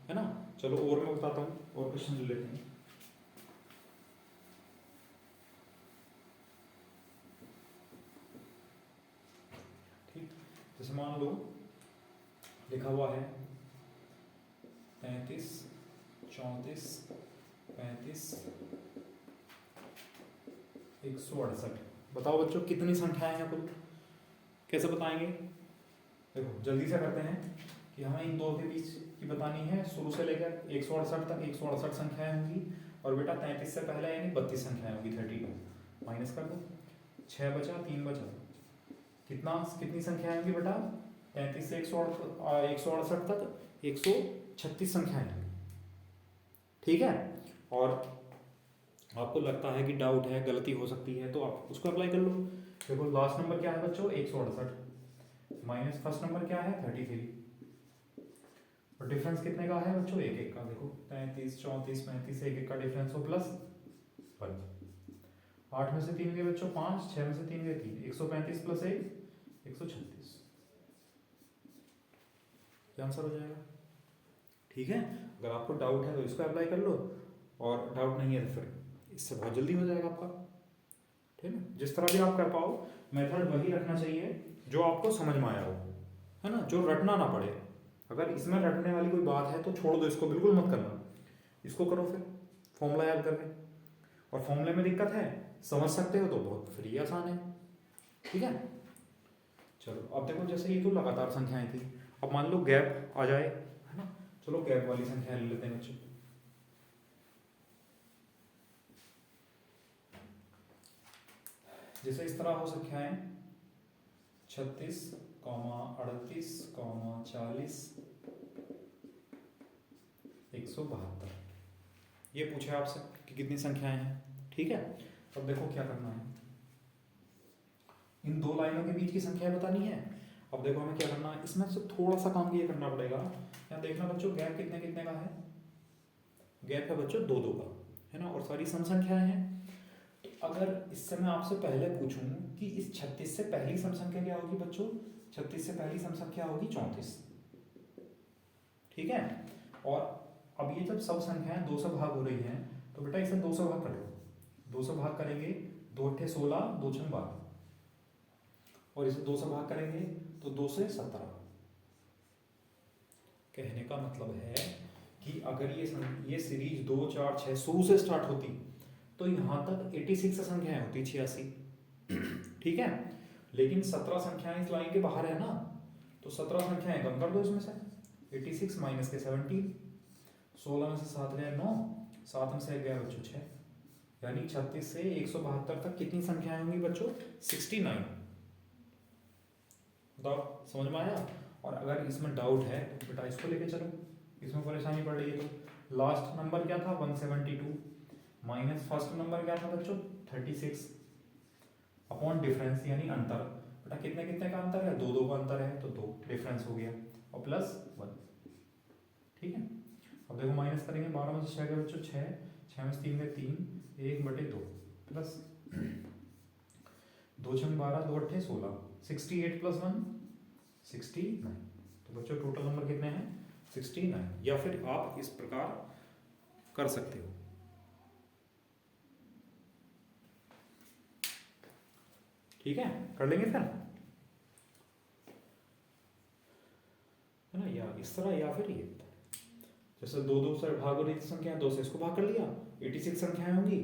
है ना। चलो और मैं बताता हूँ, और क्वेश्चन ले लेते हैं। ठीक, जैसे मान लो लिखा हुआ है 33 34 35 168। बताओ बच्चों कितनी संख्याएं हैं कुल? कैसे बताएंगे? देखो जल्दी से करते हैं कि हमें इन दो के बीच की बतानी है, शुरू से लेकर 168 तक 168 संख्याएं होंगी, और बेटा 33 से पहले यानी 32 संख्याएं होंगी, 32 माइनस कर दो, 6 बचा 3 बचा, कितनी संख्याएं होंगी बेटा, 33 से 168 तक 136 संख्याएं होंगी। ठीक है, और आपको लगता है कि डाउट है, गलती हो सकती है, तो आप उसको अप्लाई कर लो। देखो लास्ट नंबर क्या है बच्चों, 168 माइनस फर्स्ट नंबर क्या है 33, और डिफरेंस कितने का है बच्चों, एक एक का। देखो 33 34 35 एक एक का डिफरेंस हो प्लस 1, 8 में से 3 गए बच्चों 5, 6 में से 3 गए 3, 135 प्लस 1 136, क्या आंसर हो जाएगा। ठीक है, अगर आपको डाउट है तो इसको अप्लाई कर लो, और डाउट नहीं है तो फिर इससे बहुत जल्दी हो जाएगा आपका। ठीक है, जिस तरह भी आप कर पाओ, मेथड वही रखना चाहिए जो आपको समझ में आया हो, है ना, जो रटना ना पड़े। अगर इसमें रटने वाली कोई बात है तो छोड़ दो, इसको बिल्कुल मत करना, इसको करो फिर फॉर्मूला याद करके। और फॉर्मूले में दिक्कत है, समझ सकते हो तो बहुत फ्री आसान है। ठीक है, चलो अब देखो जैसे ये तो लगातार संख्याएं थी, अब मान लो गैप आ जाए, है ना, चलो गैप वाली संख्याएं ले लेते हैं बच्चों। जैसे इस तरह हो संख्याएं 36, 38, 40, 172, ये पूछे आपसे कि कितनी संख्याएं हैं। ठीक है, अब देखो क्या करना है, इन दो लाइनों के बीच की संख्या बतानी है। अब देखो हमें क्या करना है, इसमें से थोड़ा सा काम ये करना पड़ेगा। यहाँ देखना बच्चों गैप कितने कितने का है, गैप है बच्चों 2 2 का, है ना, और सारी सम संख्याएं हैं। तो अगर इससे मैं आपसे पहले पूछूं कि इस 36 से पहली सम संख्या क्या होगी बच्चों, 36 से पहली सम संख्या होगी 34। ठीक है, और अब ये जब सब संख्याएं 2 से भाग हो रही हैं तो बेटा इसे 2 से भाग कर लो, 2 से भाग करेंगे 2 अट्ठे 16, 2 छंग 12, और इसे 2 से भाग करेंगे तो 2 से 17। कहने का मतलब है कि अगर ये सीरीज 2 4 6 शुरू से स्टार्ट होती तो यहाँ तक 86 संख्याएं होती, 86। ठीक है, लेकिन 17 संख्याएं इस लाइन के बाहर है ना, तो 17 संख्याएं कम कर दो इसमें से, 86 माइनस के 17, 16 में से 7 गए 9, 7 में से गया बच्चों 6, यानी 36 से 172 तक कितनी संख्याएं होंगी बच्चों, 69। बताओ समझ में आया। और अगर इसमें डाउट है तो बेटा इसको लेके चलो, इसमें परेशानी पड़ रही है तो लास्ट नंबर क्या था 172 माइनस फर्स्ट नंबर क्या था बच्चों 36 अपॉन डिफरेंस यानी अंतर। बेटा कितने कितने का अंतर है, 2 2 का अंतर है तो 2 डिफरेंस हो गया, और प्लस 1। ठीक है, अब देखो माइनस करेंगे, 12 में से 6 गए बच्चों 6, 6 में से 3 गए 3, 1/2 प्लस 2 छंग 12, 2 अट्ठे 16, 68 प्लस 1 69। तो बच्चों टोटल नंबर कितने हैं 69, या फिर आप इस प्रकार कर सकते हो। ठीक है, कर लेंगे फिर, है ना, या इस तरह या फिर ये जैसे 2 2 से भाग हो रही संख्या, 2 से इसको भाग कर लिया, 86 संख्याएं होंगी,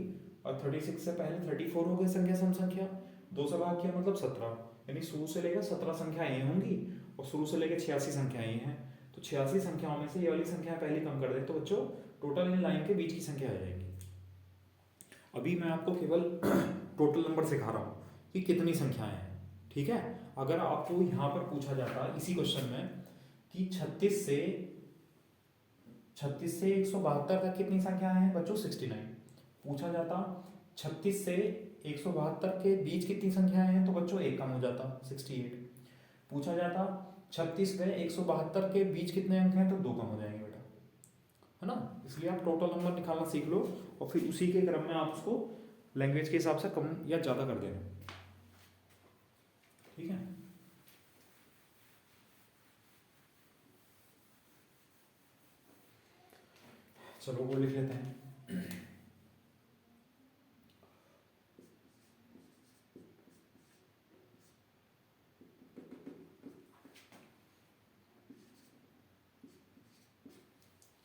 और 36 से पहले 34 हो गई संख्या, सम संख्या 2 से भाग किया मतलब 17, यानी शुरू से लेकर 17 संख्याएं होंगी, और शुरू से लेकर 86 संख्याएं हैं, तो 86 संख्याओं में से ये वाली संख्या पहले कम कर दें तो बच्चों टोटल इन लाइन के बीच की संख्या आ जाएगी। अभी मैं आपको केवल टोटल नंबर सिखा रहा हूँ कि कितनी संख्याएं हैं। ठीक है, अगर आपको यहाँ पर पूछा जाता इसी क्वेश्चन में कि 36 से 172 तक कितनी संख्याएं हैं बच्चों 69, पूछा जाता 36 से 172 के बीच कितनी संख्याएं हैं तो बच्चों एक कम हो जाता 68, पूछा जाता 36 व 172 के बीच कितने अंक हैं तो 2 कम हो जाएंगे बेटा, है ना। इसलिए आप टोटल नंबर निकालना सीख लो, और फिर उसी के क्रम में आप उसको लैंग्वेज के हिसाब से कम या ज़्यादा कर देना। ठीक है, चलो वो लिख लेते हैं।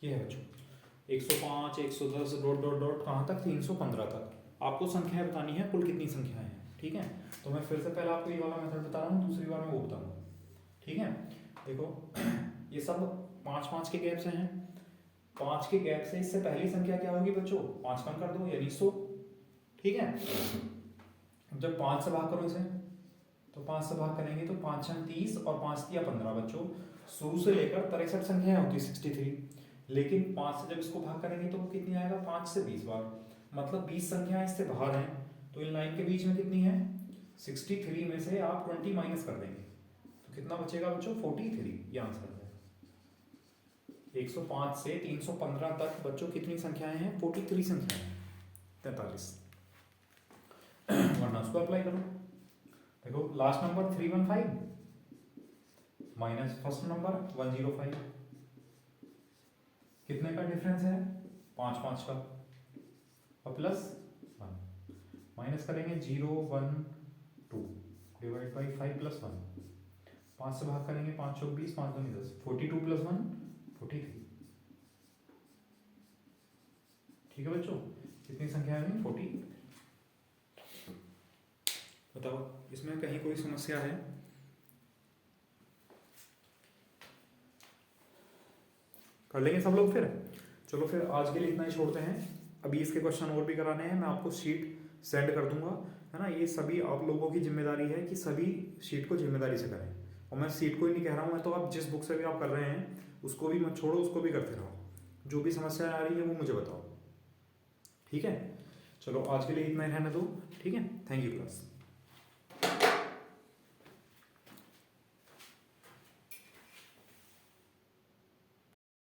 ये है बच्चों 105, 110 डॉट डॉट डॉट कहाँ तक 315 तक आपको संख्याएं बतानी है, कुल कितनी संख्याएं हैं। ठीक है, तो मैं फिर से पहले आपको ये वाला मेथड बता रहा हूँ, दूसरी बार मैं वो बताऊंगा। ठीक है, देखो ये सब 5-5 के गैप से हैं, 5 के गैप से इससे पहली संख्या क्या होगी बच्चों, 5 कम कर दो यानी 100, ठीक है। जब 5 से भाग करो इसे, तो 5 से भाग करेंगे तो 5 छंग 30 और 5 तिया 15 बच्चों। शुरू से लेकर 63 संख्याएं होती है 63, लेकिन 5 से जब इसको भाग करेंगे तो कितनी आएगा, 5 से 20 बार, मतलब 20 संख्याएं इससे बाहर हैं। तो इन लाइन के बीच में कितनी है, 63 में से आप 20 माइनस कर देंगे तो कितना बचेगा बच्चों, 43। ये आंसर है। 105 से 315 तक बच्चों कितनी संख्याएं हैं, 43 संख्याएं, 43। वरना उसको अप्लाई करो। देखो last number 315 minus first number 105, कितने का डिफरेंस है, 5-5 का, और प्लस 1 माइनस करेंगे 0 1 2 डिवाइड बाई 5 प्लस 1, 5 से भाग करेंगे 5 चौक 20, 5 दूनी 10, 42 प्लस 1 43। ठीक है बच्चों, कितनी संख्या है, 40। बताओ इसमें कहीं कोई समस्या है, कर लेंगे सब लोग फिर। चलो फिर आज के लिए इतना ही छोड़ते हैं, अभी इसके क्वेश्चन और भी कराने हैं, मैं आपको शीट सेंड कर दूंगा, है ना। ये सभी आप लोगों की जिम्मेदारी है कि सभी शीट को जिम्मेदारी से करें, और मैं शीट को ही नहीं कह रहा हूँ, मैं तो आप जिस बुक से भी आप कर रहे हैं उसको भी मत छोड़ो, उसको भी करते रहो, जो भी समस्या आ रही है वो मुझे बताओ, ठीक है। चलो आज के लिए इतना ही रहने दो, ठीक है। Thank you class.